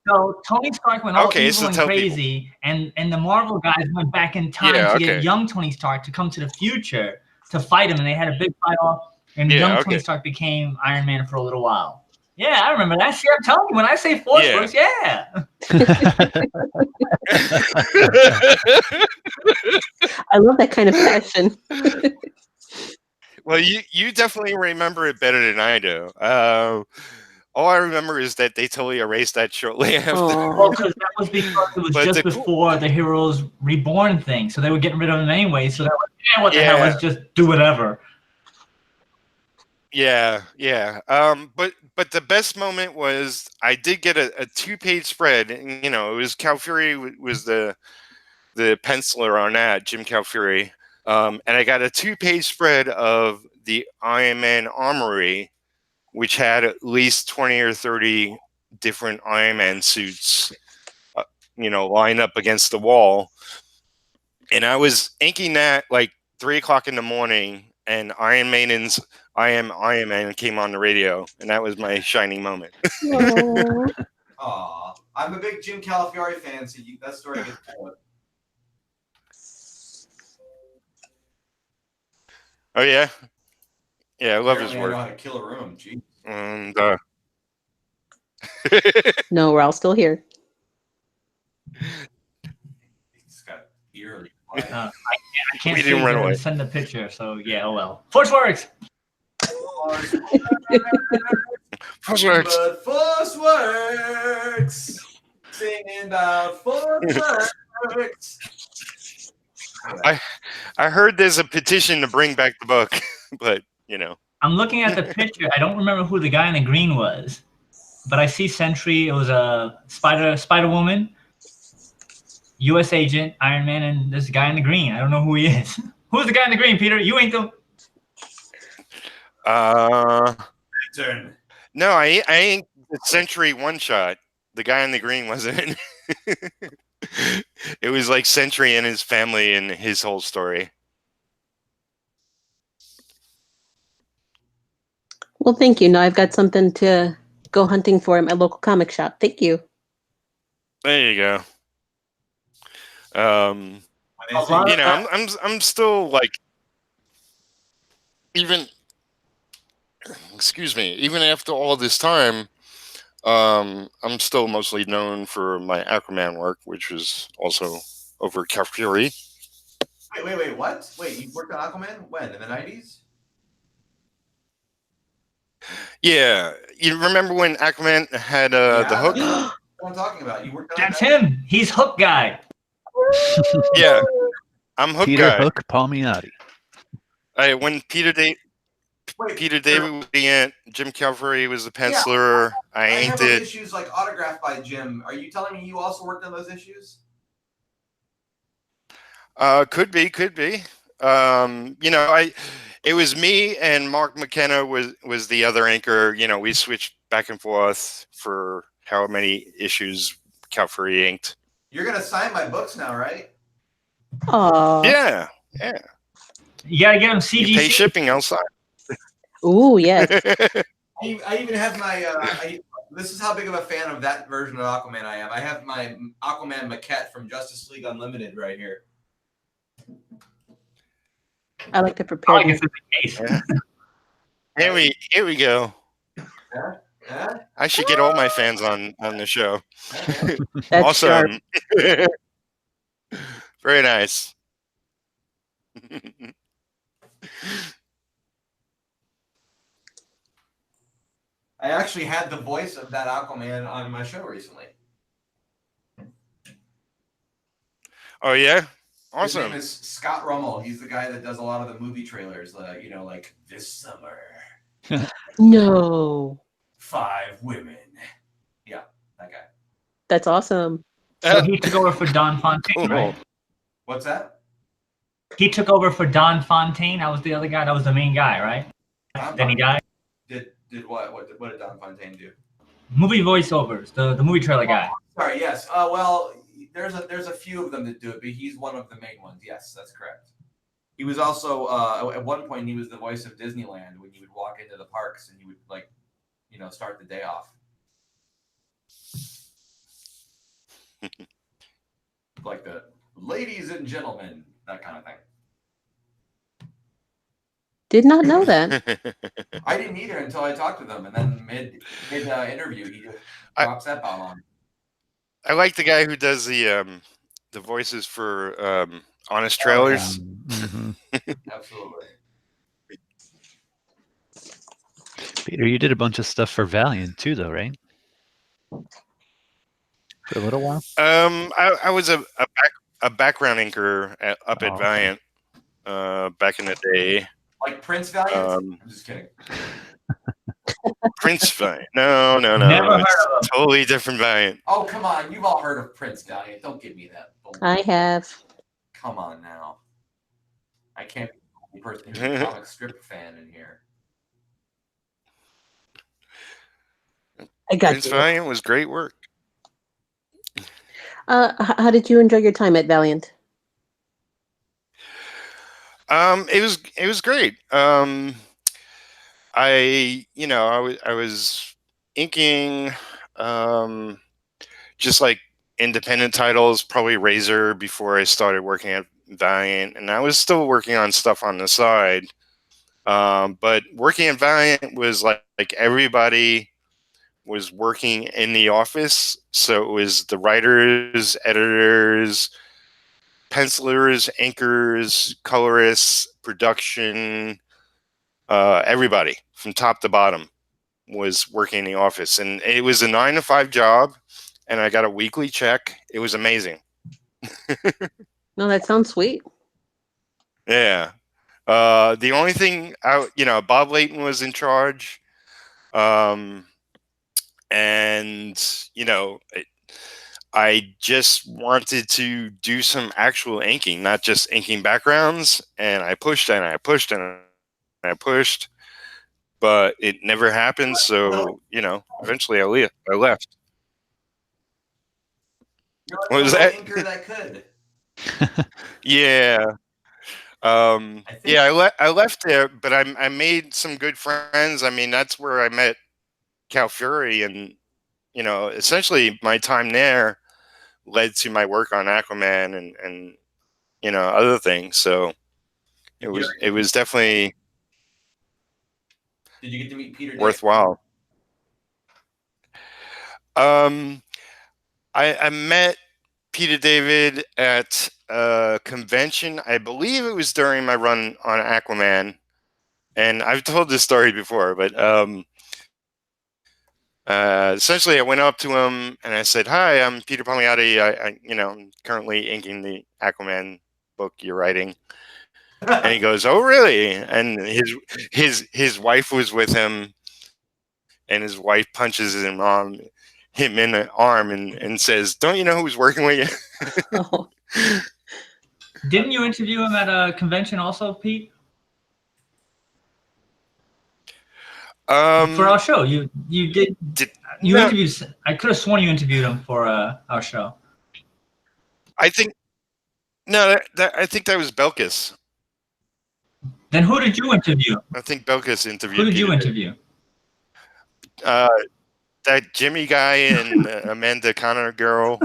So Tony Stark went all evil and crazy, and the Marvel guys went back in time to get young Tony Stark to come to the future to fight him, and they had a big fight off, and young Tony Stark became Iron Man for a little while. Yeah, I remember that. See, I'm telling you, when I say ForceWorks, yeah. I love that kind of passion. Well, you definitely remember it better than I do. All I remember is that they totally erased that shortly after. Well, because that was because it was just before the Heroes Reborn thing, so they were getting rid of them anyway. So that was, what the hell? Let's just do whatever. Yeah, yeah. But the best moment was I did get a 2-page spread. And, it was Calfury was the penciler on that, Jim Calfury. And I got a 2-page spread of the Iron Man armory, which had at least 20 or 30 different Iron Man suits, lined up against the wall. And I was inking that like 3 o'clock in the morning, and Iron Maiden's "I Am Iron Man" came on the radio, and that was my shining moment. Aw. Aw, I'm a big Jim Calafiore fan, so that story gets told. Oh yeah, yeah, I love Apparently his I know work. how to kill a room. Gee. And No, we're all still here. He's got eerily I quiet. can't We didn't run away. send the picture, so yeah, oh well. Force works! Force works. But Force works. Singing about Force works. I heard there's a petition to bring back the book, but I'm looking at the picture. I don't remember who the guy in the green was, but I see Sentry. It was a Spider Woman, U.S. agent, Iron Man, and this guy in the green. I don't know who he is. Who's the guy in the green, Peter? You ain't the. Turn. No, I ain't the Century one shot. The guy in the green wasn't. It was like Century and his family and his whole story. Well, thank you. Now I've got something to go hunting for at my local comic shop. Thank you. There you go. I'm still like, even after all this time, I'm still mostly known for my Aquaman work, which was also over Calfury. Wait, what? Wait, you worked on Aquaman? When? In the 90s? Yeah, you remember when Aquaman had the hook? That's what I'm talking about. You worked on That's him. He's Hook Guy. Yeah, I'm Hook Peter Guy. Hook Palmiotti. When Peter David was the ant, Jim Calfury was the penciler. I inked have those it. issues like autographed by Jim. Are you telling me you also worked on those issues? Could be. It was me and Mark McKenna was the other anchor. We switched back and forth for how many issues Calfury inked. You're gonna sign my books now, right? Aw. Yeah. You gotta get him CGC. You pay shipping outside. Ooh, yes. I even have my. This is how big of a fan of that version of Aquaman I am. I have my Aquaman maquette from Justice League Unlimited right here. I like to prepare. I guess it's the case. Yeah. Here we go. Yeah? I should get all my fans on the show. That's sharp. Awesome. Very nice. I actually had the voice of that Aquaman on my show recently. Oh yeah, His awesome. name is Scott Rummel. He's the guy that does a lot of the movie trailers. Like this summer, No. 5 women. Yeah, that guy. That's awesome. So he took over for Don Fontaine, right? What's that? He took over for Don Fontaine. That was the other guy. That was the main guy, right? Then he died. Did what? What did Don Fontaine do? Movie voiceovers. The movie trailer guy. Sorry. Yes. Well, there's a few of them that do it, but he's one of the main ones. Yes, that's correct. He was also at one point he was the voice of Disneyland when you would walk into the parks and you would start the day off. Like the ladies and gentlemen, that kind of thing. Did not know that. I didn't either until I talked to them, and then mid interview he just drops that bomb on. I like the guy who does the voices for Honest Trailers. Mm-hmm. Absolutely. Peter, you did a bunch of stuff for Valiant too, though, right? For a little while. I was a background inker up at Valiant back in the day. Like Prince Valiant? I'm just kidding. Prince Valiant. No. Never heard It's of him. totally different Valiant. Oh, come on. You've all heard of Prince Valiant. Don't give me that. I have. Come on now. I can't be the only person who's a comic strip fan in here. I got Prince you. Valiant was great work. How did you enjoy your time at Valiant? It was great. I was inking just like independent titles, probably Razor, before I started working at Valiant, and I was still working on stuff on the side. But working at Valiant was like everybody was working in the office, so it was the writers, editors, pencilers, inkers, colorists, production, everybody from top to bottom was working in the office, and it was a 9 to 5 job, and I got a weekly check. It was amazing. No, that sounds sweet. Yeah. The only thing Bob Layton was in charge. I just wanted to do some actual inking, not just inking backgrounds. And I pushed and I pushed and I pushed, but it never happened. So, eventually I left. What was that? Inker that could. Yeah. I left there, but I made some good friends. I mean, that's where I met Cal Fury, and essentially my time there led to my work on Aquaman and other things. So it was definitely Did you get to meet Peter worthwhile. I met Peter David at a convention. I believe it was during my run on Aquaman, and I've told this story before, but essentially I went up to him and I said, "Hi, I'm Peter Palmiotti. I'm currently inking the Aquaman book you're writing." And he goes, "Oh, really?" And his wife was with him, and his wife punches him in the arm and says, "Don't you know who's working with you?" Oh. Didn't you interview him at a convention also, Pete? For our show, you did. You interviewed. I could have sworn you interviewed him for our show. I think I think that was Belkis. Then who did you interview? I think Belkis interviewed. Who did you Peter interview? That Jimmy guy and Amanda Connor girl.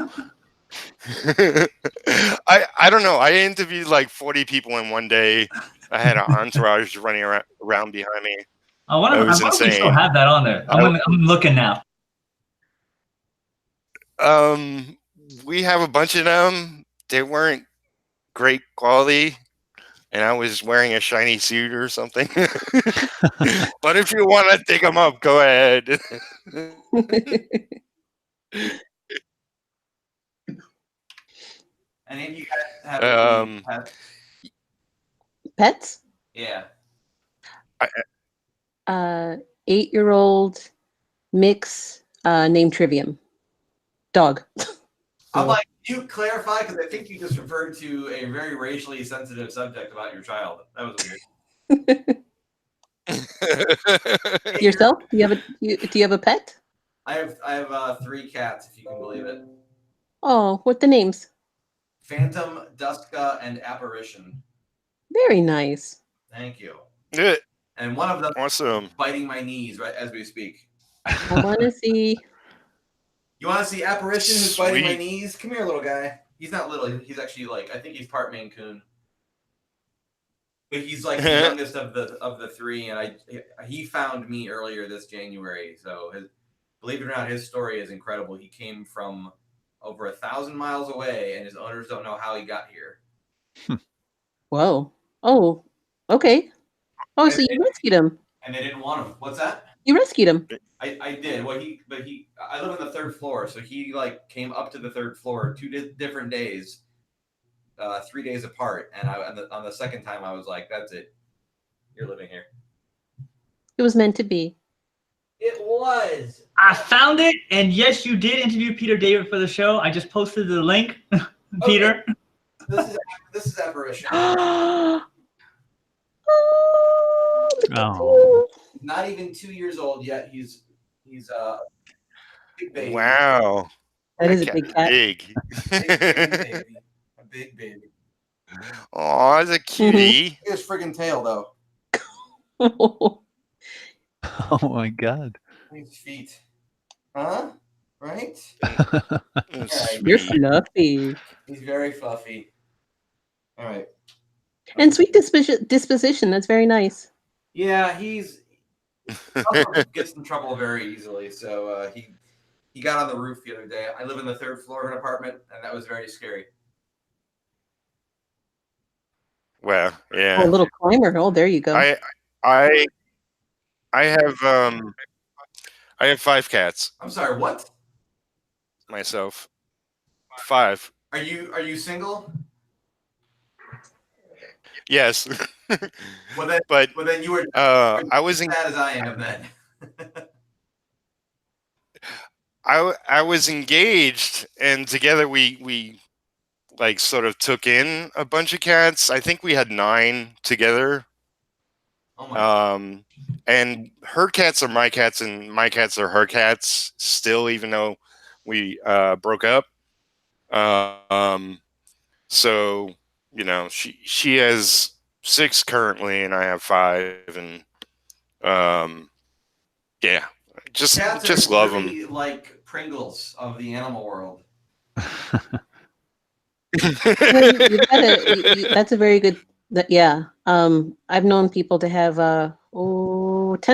I don't know. I interviewed like 40 people in one day. I had an entourage running around behind me. I wonder if we still have that on there. I'm looking now. We have a bunch of them. They weren't great quality, and I was wearing a shiny suit or something. But if you want to dig them up, go ahead. Any of you guys have pets? Pets? Yeah. 8-year-old mix named Trivium. Dog. I'm like, you clarify, because I think you just referred to a very racially sensitive subject about your child. That was weird. Yourself? Do you have a pet? I have 3 cats, if you can believe it. Oh, what the names? Phantom, Duska, and Apparition. Very nice. Thank you. Good. And one of them awesome. is biting my knees right as we speak. I want to see. You want to see Apparition who's biting my knees? Come here, little guy. He's not little. He's actually I think he's part Maine Coon. But he's like the youngest of the 3, and he found me earlier this January. So believe it or not, his story is incredible. He came from over 1,000 miles away, and his owners don't know how he got here. Whoa. Oh, okay. Oh, so you rescued him. And they didn't want him. What's that? You rescued him. I did. Well, I live on the 3rd floor, so he came up to the 3rd floor 2 different days, 3 days apart. And on the second time, I was like, "That's it. You're living here. It was meant to be. It was. I found it, and yes, you did interview Peter David for the show. I just posted the link, Peter. This is Apparition. Oh, look at Oh. you. Not even 2 years old yet. He's a big baby. Wow. That is a big cat. Big. Big baby. A big baby. Oh, that's a cutie. Look at his friggin' tail though. Oh my God. His feet. Huh? Right? That's You're sweet. fluffy. He's very fluffy. All right. And sweet disposition. That's very nice. Yeah, he's gets in trouble very easily. So he got on the roof the other day. I live in the 3rd floor of an apartment, and that was very scary. Well, Oh, yeah. a little climber. Oh, there you go. I have 5 cats I'm sorry. What? myself. 5. Are you single? Yes. Well then, But you were I was as bad as I am then. I was engaged, and together we like sort of took in a bunch of cats. I think we had 9 together. Oh my. And her cats are my cats, and my cats are her cats still, even though we broke up. So you know, she has 6 currently, and I have 5, and yeah, Cats just are love them. really like Pringles of the animal world. That's a very good. Yeah. I've known people to have 10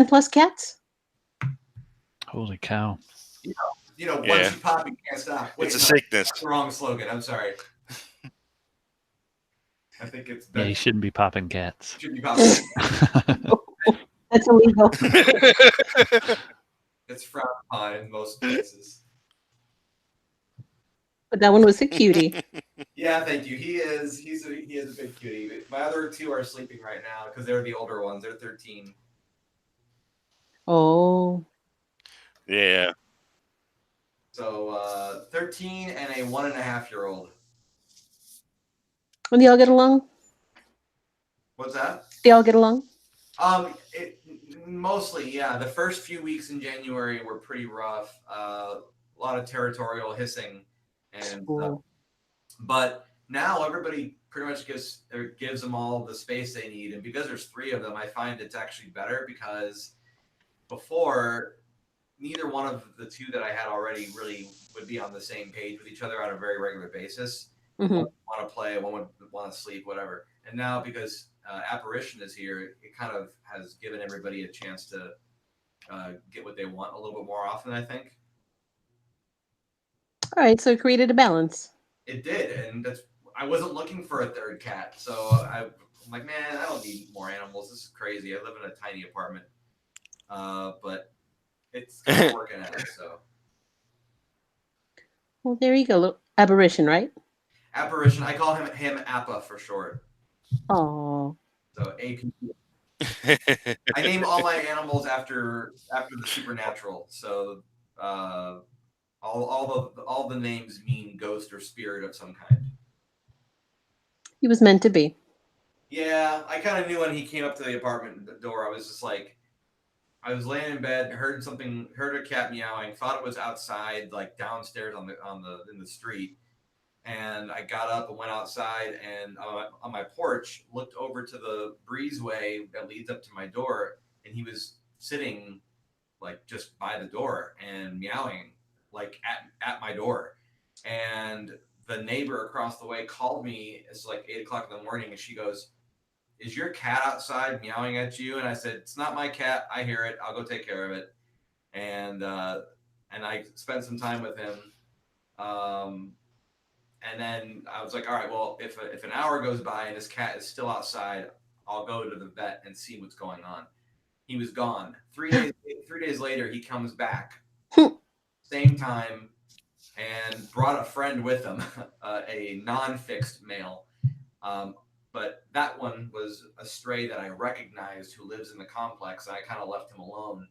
plus cats. Holy cow. You know, once Yeah. you pop, you can't stop. Wait, It's a no, sickness. that's the wrong slogan. I'm sorry. I think it's Yeah, you shouldn't be popping cats. should be popping. That's illegal. It's frowned upon in most places. But that one was a cutie. Yeah, thank you. He is a big cutie. My other 2 are sleeping right now because they're the older ones. They're 13. Oh. Yeah. So 13 and a 1.5-year-old. When they all get along? What's that? They all get along? Mostly, yeah. The first few weeks in January were pretty rough. A lot of territorial hissing, and but now everybody pretty much gives them all the space they need. And because there's 3 of them, I find it's actually better, because before, neither one of the 2 that I had already really would be on the same page with each other on a very regular basis. Mm-hmm. One would want to play, one would want to sleep, whatever. And now, because Apparition is here, it kind of has given everybody a chance to get what they want a little bit more often, I think. All right, so it created a balance. It did, and I wasn't looking for a 3rd cat, so I'm like, man, I don't need more animals. This is crazy. I live in a tiny apartment, but it's kind of working out. So, Well, there you go. Aberration, right? Apparition. I call him Appa for short. Oh. So AP. I name all my animals after the supernatural. So all the names mean ghost or spirit of some kind. He was meant to be. Yeah, I kind of knew when he came up to the apartment door. I was just like, I was laying in bed, heard a cat meowing, thought it was outside, like downstairs in the street. And I got up and went outside, and on my porch, looked over to the breezeway that leads up to my door, and he was sitting like just by the door and meowing like at my door. And the neighbor across the way called me. It's like 8:00 in the morning, and she goes, "Is your cat outside meowing at you?" And I said, "It's not my cat. I hear it. I'll go take care of it." And I spent some time with him. And then I was like, all right, well, if an hour goes by and this cat is still outside, I'll go to the vet and see what's going on. He was gone. 3 days later, he comes back, same time, and brought a friend with him, a non-fixed male. But that one was a stray that I recognized who lives in the complex, and I kind of left him alone.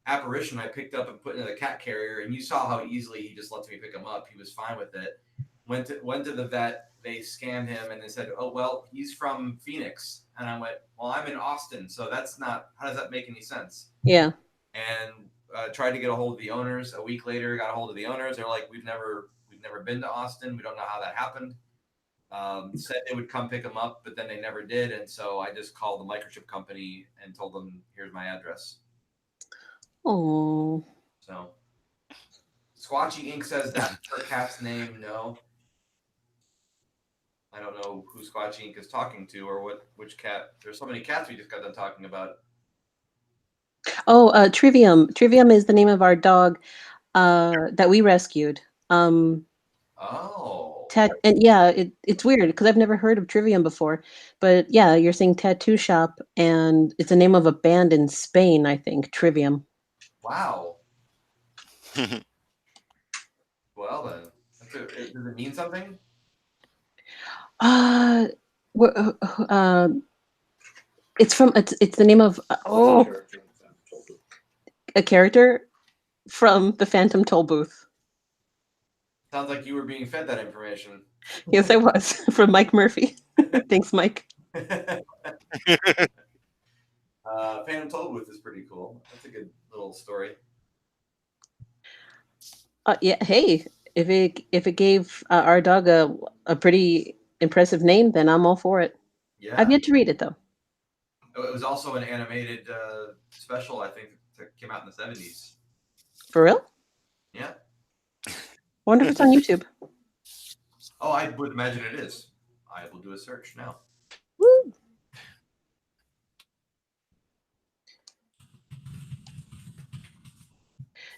Apparition, I picked up and put in the cat carrier, and you saw how easily he just lets me pick him up. He was fine with it. Went to the vet. They scanned him, and they said, "Oh well, he's from Phoenix." And I went, "Well, I'm in Austin, so that's not. How does that make any sense?" Yeah. And tried to get a hold of the owners. A week later, got a hold of the owners. They're like, "We've never been to Austin. We don't know how that happened." Said they would come pick them up, but then they never did. And so I just called the microchip company and told them, "Here's my address." Oh. So Squatchy Inc. says that's her cat's name. No. I don't know who Squatchy Inc. is talking to or which cat. There's so many cats we just got done talking about. Oh, Trivium. Trivium is the name of our dog that we rescued. Oh. And yeah, it's weird because I've never heard of Trivium before. But yeah, you're saying tattoo shop, and it's the name of a band in Spain, I think. Trivium. Wow. Well then, does it mean something? It's the name of a character from the Phantom Toll Booth. Sounds like you were being fed that information. Yes, I was from Mike Murphy. Thanks, Mike. Phantom Toll Booth is pretty cool. That's a good little story. Yeah. Hey, if it gave our dog a pretty impressive name, then I'm all for it. Yeah. I've yet to read it though. It was also an animated special, I think, that came out in the 70s. For real? Yeah. Wonder if it's on YouTube. Oh, I would imagine it is. I will do a search now. Woo.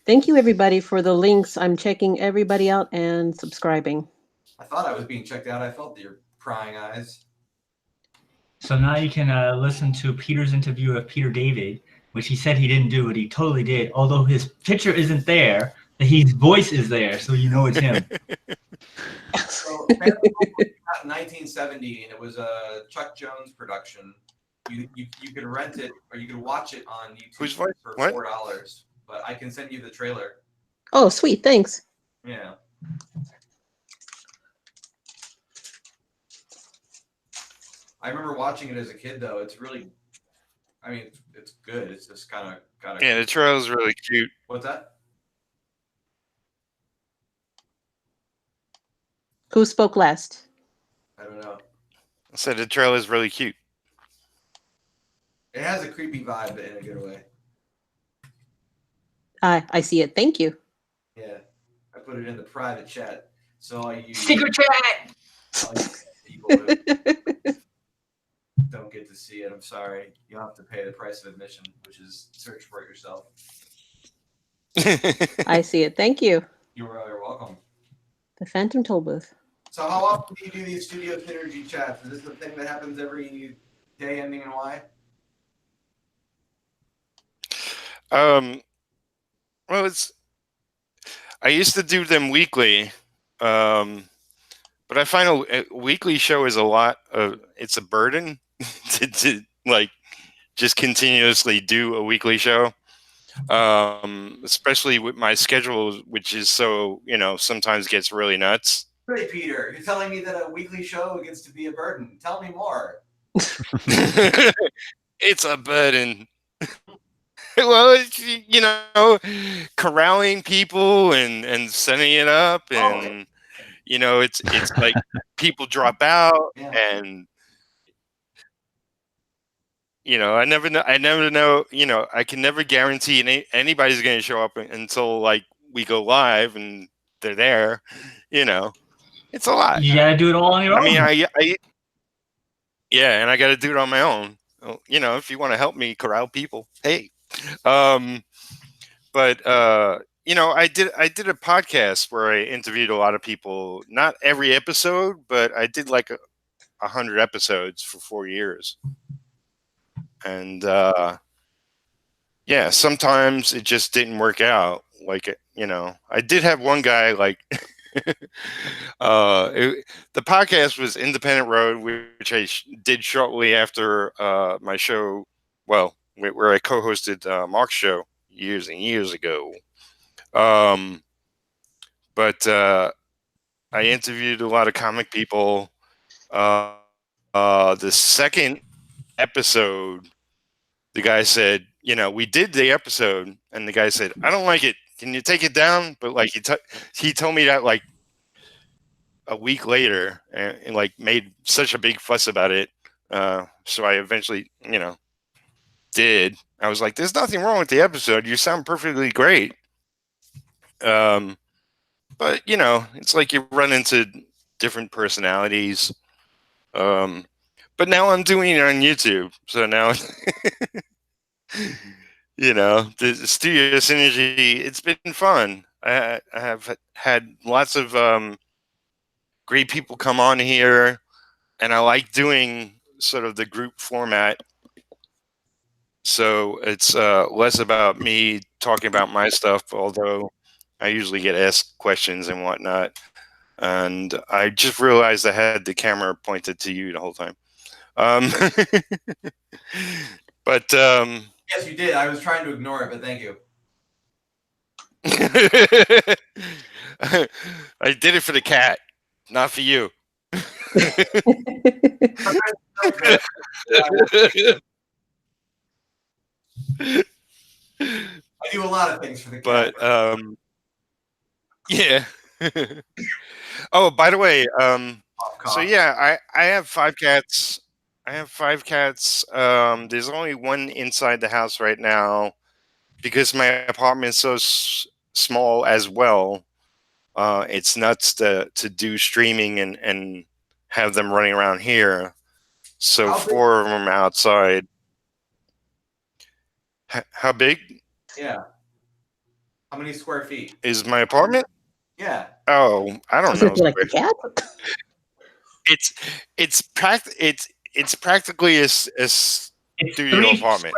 Thank you, everybody, for the links. I'm checking everybody out and subscribing. I thought I was being checked out. I felt your prying eyes. So now you can listen to Peter's interview of Peter David, which he said he didn't do it. He totally did. Although his picture isn't there, his voice is there, so you know it's him. So, Phantom in 1970, and it was a Chuck Jones production. You could rent it or you could watch it on YouTube for $4. But I can send you the trailer. Oh, sweet. Thanks. Yeah. I remember watching it as a kid, though. It's really, I mean, it's good. It's just kind of. Yeah, the trailer's really cute. What's that? Who spoke last? I don't know. I said the trailer's really cute. It has a creepy vibe in a good way. I see it. Thank you. Yeah, I put it in the private chat. So you secret chat. People who don't get to see it. I'm sorry. You'll have to pay the price of admission, which is search for it yourself. I see it. Thank you. You're welcome. The Phantom Toll Booth. So how often do you do these studio synergy chats? Is this the thing that happens every day ending in Y? Well, I used to do them weekly, but I find a weekly show is a lot of, it's a burden to like just continuously do a weekly show, especially with my schedule, which is so, sometimes gets really nuts. Really, Peter, you're telling me that a weekly show gets to be a burden. Tell me more. It's a burden. Well, it's, corralling people and setting it up, and it's like people drop out, and I never know. I can never guarantee anybody's going to show up until like we go live and they're there. It's a lot. You gotta do it all on your own. I mean, yeah, and I got to do it on my own. If you want to help me corral people, hey. But I did a podcast where I interviewed a lot of people. Not every episode, but I did like 100 episodes for 4 years. And sometimes it just didn't work out. Like I did have one guy like The podcast was Independent Road, which I did shortly after my show. Well, where I co-hosted Mark's show years and years ago. But I interviewed a lot of comic people. The second episode, the guy said, we did the episode, and the guy said, I don't like it. Can you take it down? But like he told me that like a week later, and like made such a big fuss about it. So I eventually, did. I was like, there's nothing wrong with the episode. You sound perfectly great. But it's like you run into different personalities. But now I'm doing it on YouTube. So now, the studio synergy, it's been fun. I have had lots of great people come on here, and I like doing sort of the group format. So it's less about me talking about my stuff, although I usually get asked questions and whatnot. And I just realized I had the camera pointed to you the whole time. But yes, you did. I was trying to ignore it, but thank you. I did it for the cat, not for you. I do a lot of things for the cat. But yeah. Oh, by the way, so yeah, I have 5 cats. There's only one inside the house right now because my apartment's so small as well. It's nuts to do streaming and have them running around here. So 4 of them outside. How big? Yeah. How many square feet is my apartment? Yeah. Oh, I don't know. Like a cat? It's practically a studio apartment.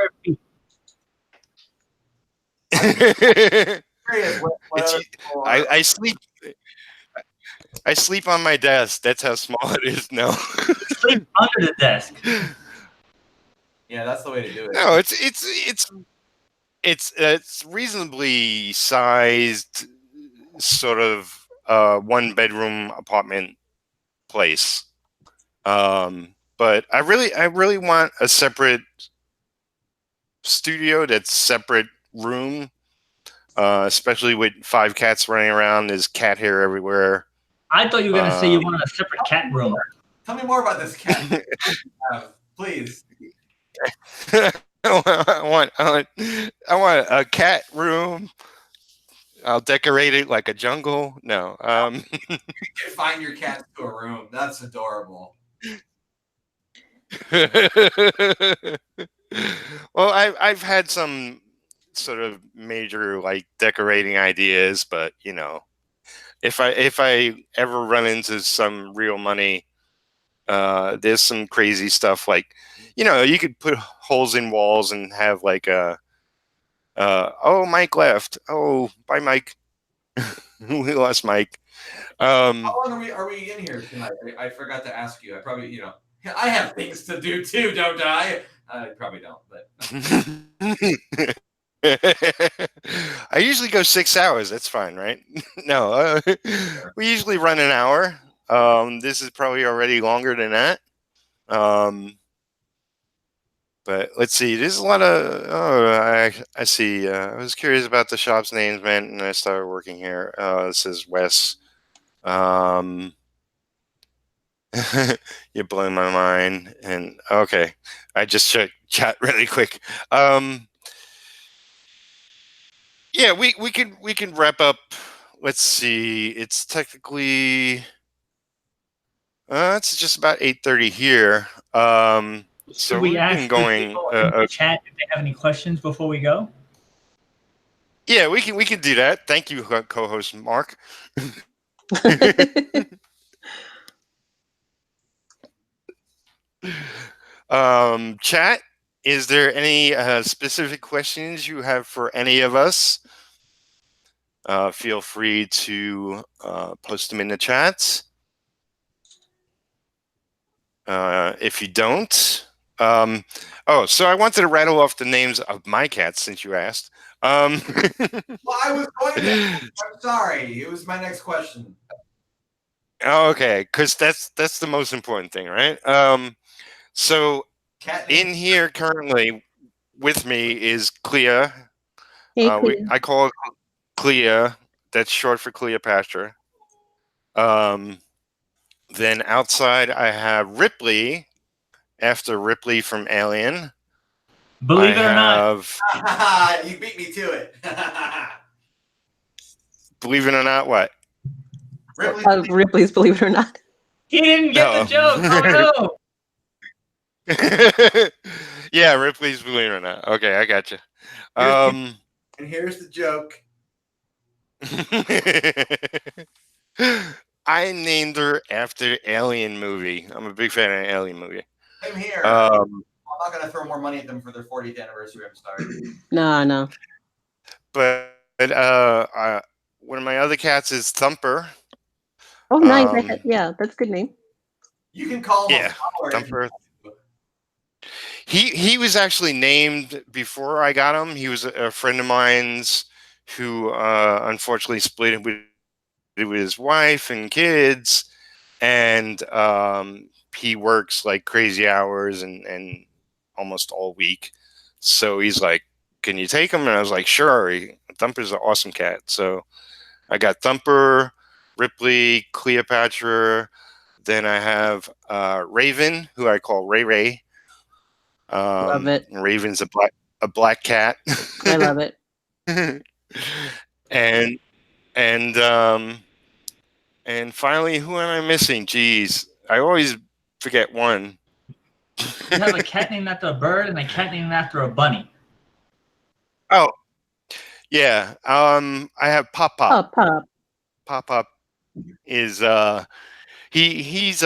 I sleep on my desk. That's how small it is. No. Sleep under the desk. Yeah, that's the way to do it. No, it's reasonably sized, sort of 1-bedroom apartment place. But I really want a separate studio that's separate room, especially with 5 cats running around. There's cat hair everywhere. I thought you were going to say you wanted a separate cat room. Tell me more about this cat. Please. I want a cat room. I'll decorate it like a jungle. No. You can find your cats to a room. That's adorable. Well, I've had some sort of major like decorating ideas, but if I ever run into some real money, there's some crazy stuff like you could put holes in walls and have like a oh, Mike left. Oh, bye, Mike. We lost Mike. How long are we in here tonight? I forgot to ask you. I probably I have things to do too, don't I? I probably don't, but I usually go 6 hours. That's fine, right? No, we usually run an hour. This is probably already longer than that. But let's see. There's a lot of. Oh, I see. I was curious about the shop's names, man, and I started working here. This is Wes. You're blowing my mind. And okay, I just checked chat really quick. Yeah, we can wrap up. Let's see. It's technically. It's just about 8:30 here. So we we've ask been going people in the chat if they have any questions before we go. Yeah, we can do that. Thank you, co-host Mark. Chat, is there any specific questions you have for any of us? feel free to post them in the chats. If you don't, so I wanted to rattle off the names of my cats since you asked. Well, I was going to. I'm sorry. It was my next question. Oh, okay, because that's the most important thing, right? So Cat in name? here currently with me is Clea. Hey, Clea. I call her Clea. That's short for Cleopatra. Then outside I have Ripley, after Ripley from Alien. Believe it or not. You beat me to it. Believe it or not, what? Ripley's Believe It or Not. He didn't get the joke. Oh no. Yeah, Ripley's Believe It or Not. Okay, I got you. And here's the joke. I named her after Alien movie. I'm a big fan of Alien movie. Same here. I'm not gonna throw more money at them for their 40th anniversary. I'm sorry. No. But one of my other cats is Thumper. Oh, nice. Yeah, that's a good name. You can call him Thumper. He was actually named before I got him. He was a friend of mine's who unfortunately split with his wife and kids, and he works like crazy hours and almost all week. So he's like, "Can you take him?" And I was like, "Sure." Thumper's an awesome cat. So I got Thumper, Ripley, Cleopatra. Then I have Raven, who I call Ray Ray. Love it. Raven's a black cat. I love it. And finally, who am I missing? Jeez, I always forget one. You have a cat named after a bird and a cat named after a bunny. Oh, yeah. I have Pop Pop. Pop Pop is he's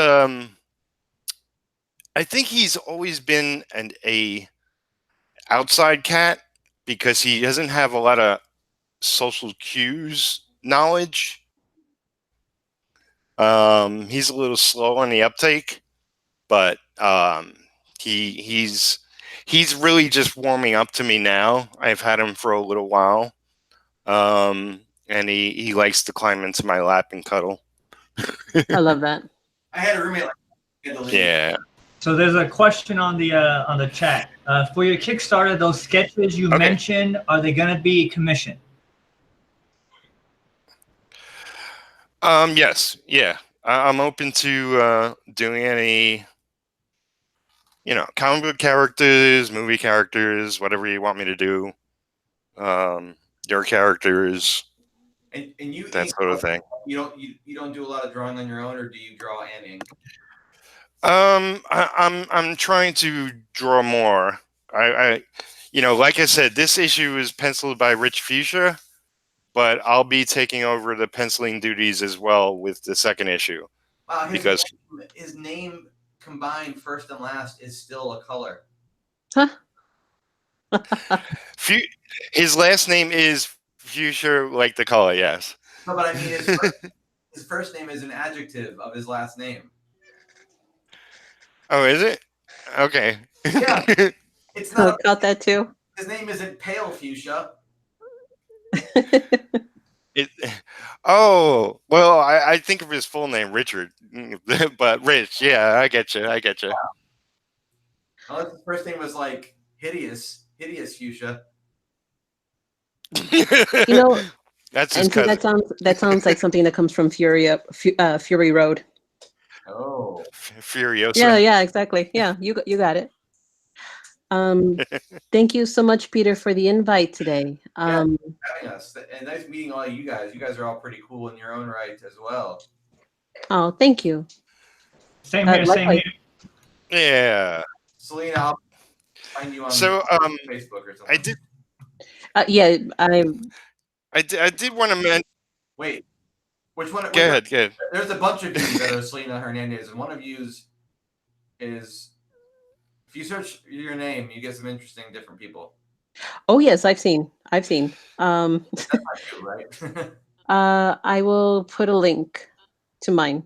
I think he's always been a outside cat because he doesn't have a lot of social cues knowledge. He's a little slow on the uptake, but he's really just warming up to me now. I've had him for a little while, and he likes to climb into my lap and cuddle. I love that. I had a roommate like that. Yeah. So there's a question on the chat. For your Kickstarter, those sketches you mentioned, are they going to be commissioned? Yes. Yeah. I'm open to doing any, comic book characters, movie characters, whatever you want me to do. Your characters, and you that sort of thing. You don't do a lot of drawing on your own, or do you draw and ink? I'm trying to draw more. I like I said, this issue is penciled by Rich Fuchsia, but I'll be taking over the penciling duties as well with the second issue. Wow, because his name combined first and last is still a color. Huh? His last name is Fuchsia, like the color, yes. No, but I mean his first name is an adjective of his last name. Oh, is it? Okay. Yeah. It's not about that too. His name isn't Pale Fuchsia. Well, I think of his full name, Richard, but Rich. Yeah, I get you. Wow. Well, his first name was like hideous Fuchsia. That's his cousin. That sounds like something that comes from Fury Road. Oh, Furiosa. Yeah, exactly. Yeah, you got it. Thank you so much, Peter, for the invite today. Having us, and nice meeting all of you guys. You guys are all pretty cool in your own right as well. Oh, thank you. Same here. Yeah. Celina, I'll find you on Facebook or something. I did. Yeah, I did want to mention. Wait, which one? Go ahead. There's a bunch of you that are Celina Hernandez, and one of you's is. If you search your name, you get some interesting different people. Oh yes, I've seen I've seen. That's not you, right? I will put a link to mine.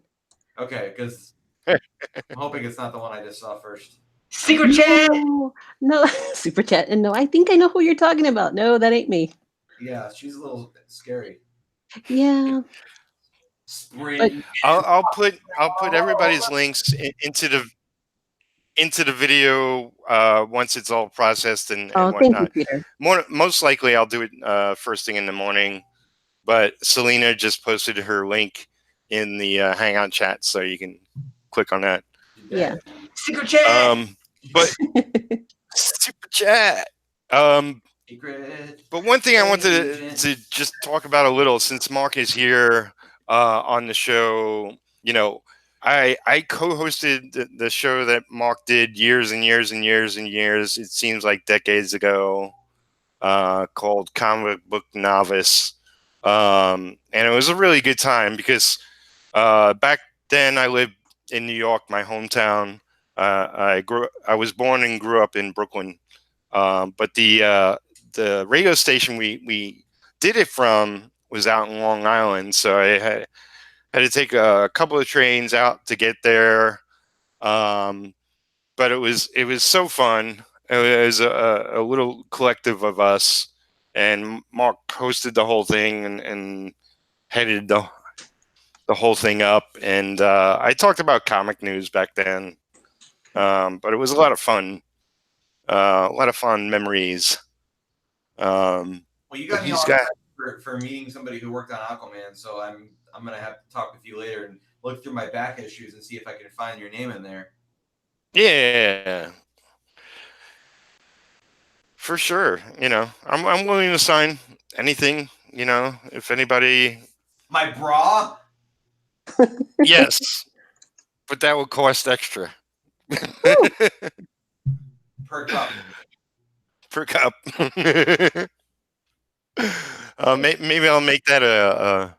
Okay, because I'm hoping it's not the one I just saw first. Secret chat. No, super chat. And no, I think I know who you're talking about. No, that ain't me. Yeah, she's a little scary. Yeah. Spring. I'll put everybody's links into the video once it's all processed and Oh, thank you, whatnot. Peter. Most likely I'll do it first thing in the morning, but Celina just posted her link in the Hangout chat, so you can click on that. Yeah. Secret chat. But super chat. Secret. But one thing I wanted to just talk about a little, since Mark is here on the show, I co-hosted the show that Mark did years and years and years and years. It seems like decades ago, called Comic Book Novice, and it was a really good time because back then I lived in New York, my hometown. I was born and grew up in Brooklyn, but the radio station we did it from was out in Long Island, so I had to take a couple of trains out to get there. But it was so fun. It was a little collective of us, and Mark hosted the whole thing and headed the whole thing up. And I talked about comic news back then, but it was a lot of fun. A lot of fun memories. Well, you got me all excited for meeting somebody who worked on Aquaman, so I'm gonna have to talk with you later and look through my back issues and see if I can find your name in there. Yeah, for sure. I'm willing to sign anything. If anybody. My bra. Yes, but that would cost extra. Per cup. Per cup. Maybe I'll make that a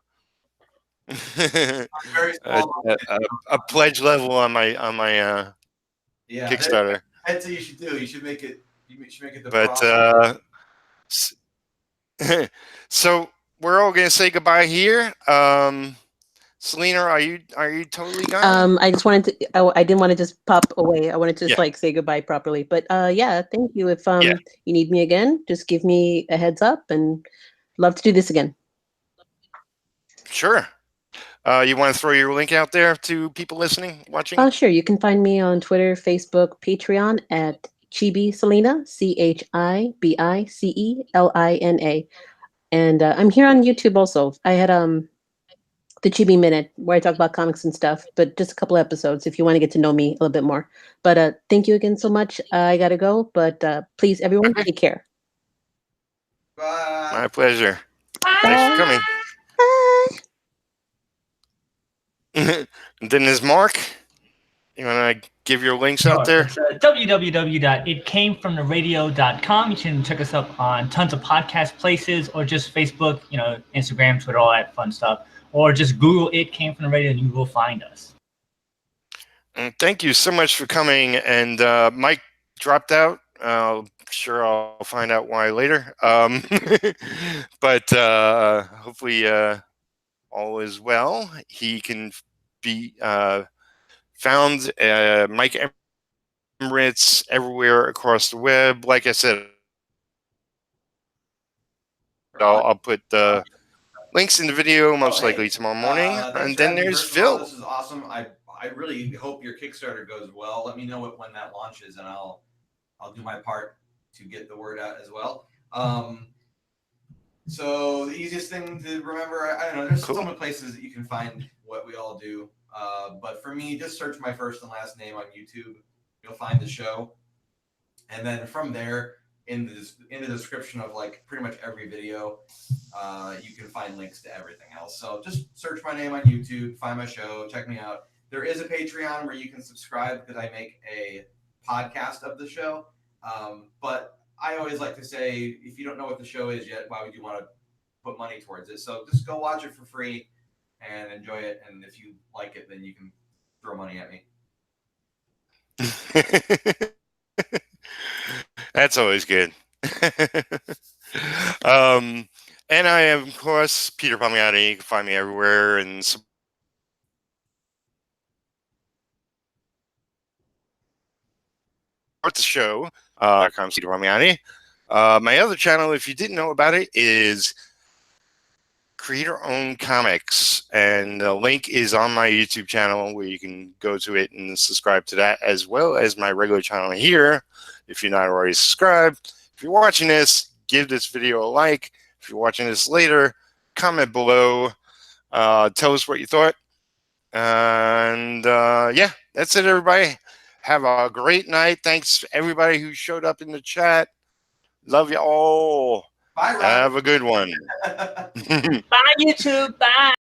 pledge level on my Kickstarter. That's what you should do. You should make it. You should make it the. But so we're all gonna say goodbye here. Celina, are you totally gone? I just wanted to. I didn't want to just pop away. I wanted to just say goodbye properly. But yeah, thank you. If you need me again, just give me a heads up, and love to do this again. Sure. You want to throw your link out there to people listening, watching? Oh, sure. You can find me on Twitter, Facebook, Patreon at Chibi Celina, ChibiCelina. And I'm here on YouTube also. I had the Chibi Minute where I talk about comics and stuff, but just a couple episodes if you want to get to know me a little bit more. But thank you again so much. I got to go, but please, everyone, take care. Bye. My pleasure. Bye. Thanks for coming. Bye. Then there's Mark. You want to give your links out there? It's www.itcamefromtheradio.com. You can check us up on tons of podcast places, or just Facebook, Instagram, Twitter, all that fun stuff. Or just Google It Came From The Radio and you will find us. And thank you so much for coming. And Mike dropped out. Sure, I'll find out why later. But hopefully all is well. He can be found Mike Emirates everywhere across the web. Like I said, I'll put the links in the video most likely tomorrow morning. And then there's Phil. This is awesome. I really hope your Kickstarter goes well. Let me know when that launches, and I'll do my part to get the word out as well. So the easiest thing to remember, I don't know, there's so many places that you can find what we all do. But for me, just search my first and last name on YouTube. You'll find the show. And then from there, in the description of like pretty much every video, you can find links to everything else. So just search my name on YouTube, find my show, check me out. There is a Patreon where you can subscribe because I make a podcast of the show. But I always like to say, if you don't know what the show is yet, why would you want to put money towards it? So just go watch it for free and enjoy it. And if you like it, then you can throw money at me. That's always good. And I am, of course, Peter Palmiotti. You can find me everywhere and support the show. I'm Peter Palmiotti. My other channel, if you didn't know about it, is Creator-Owned Comics, and the link is on my YouTube channel where you can go to it and subscribe to that, as well as my regular channel here if you're not already subscribed. If you're watching this, give this video a like. If you're watching this later, comment below. Tell us what you thought. And yeah, that's it, everybody. Have a great night. Thanks to everybody who showed up in the chat. Love you all. Bye, Ryan. Have a good one. Bye, YouTube. Bye.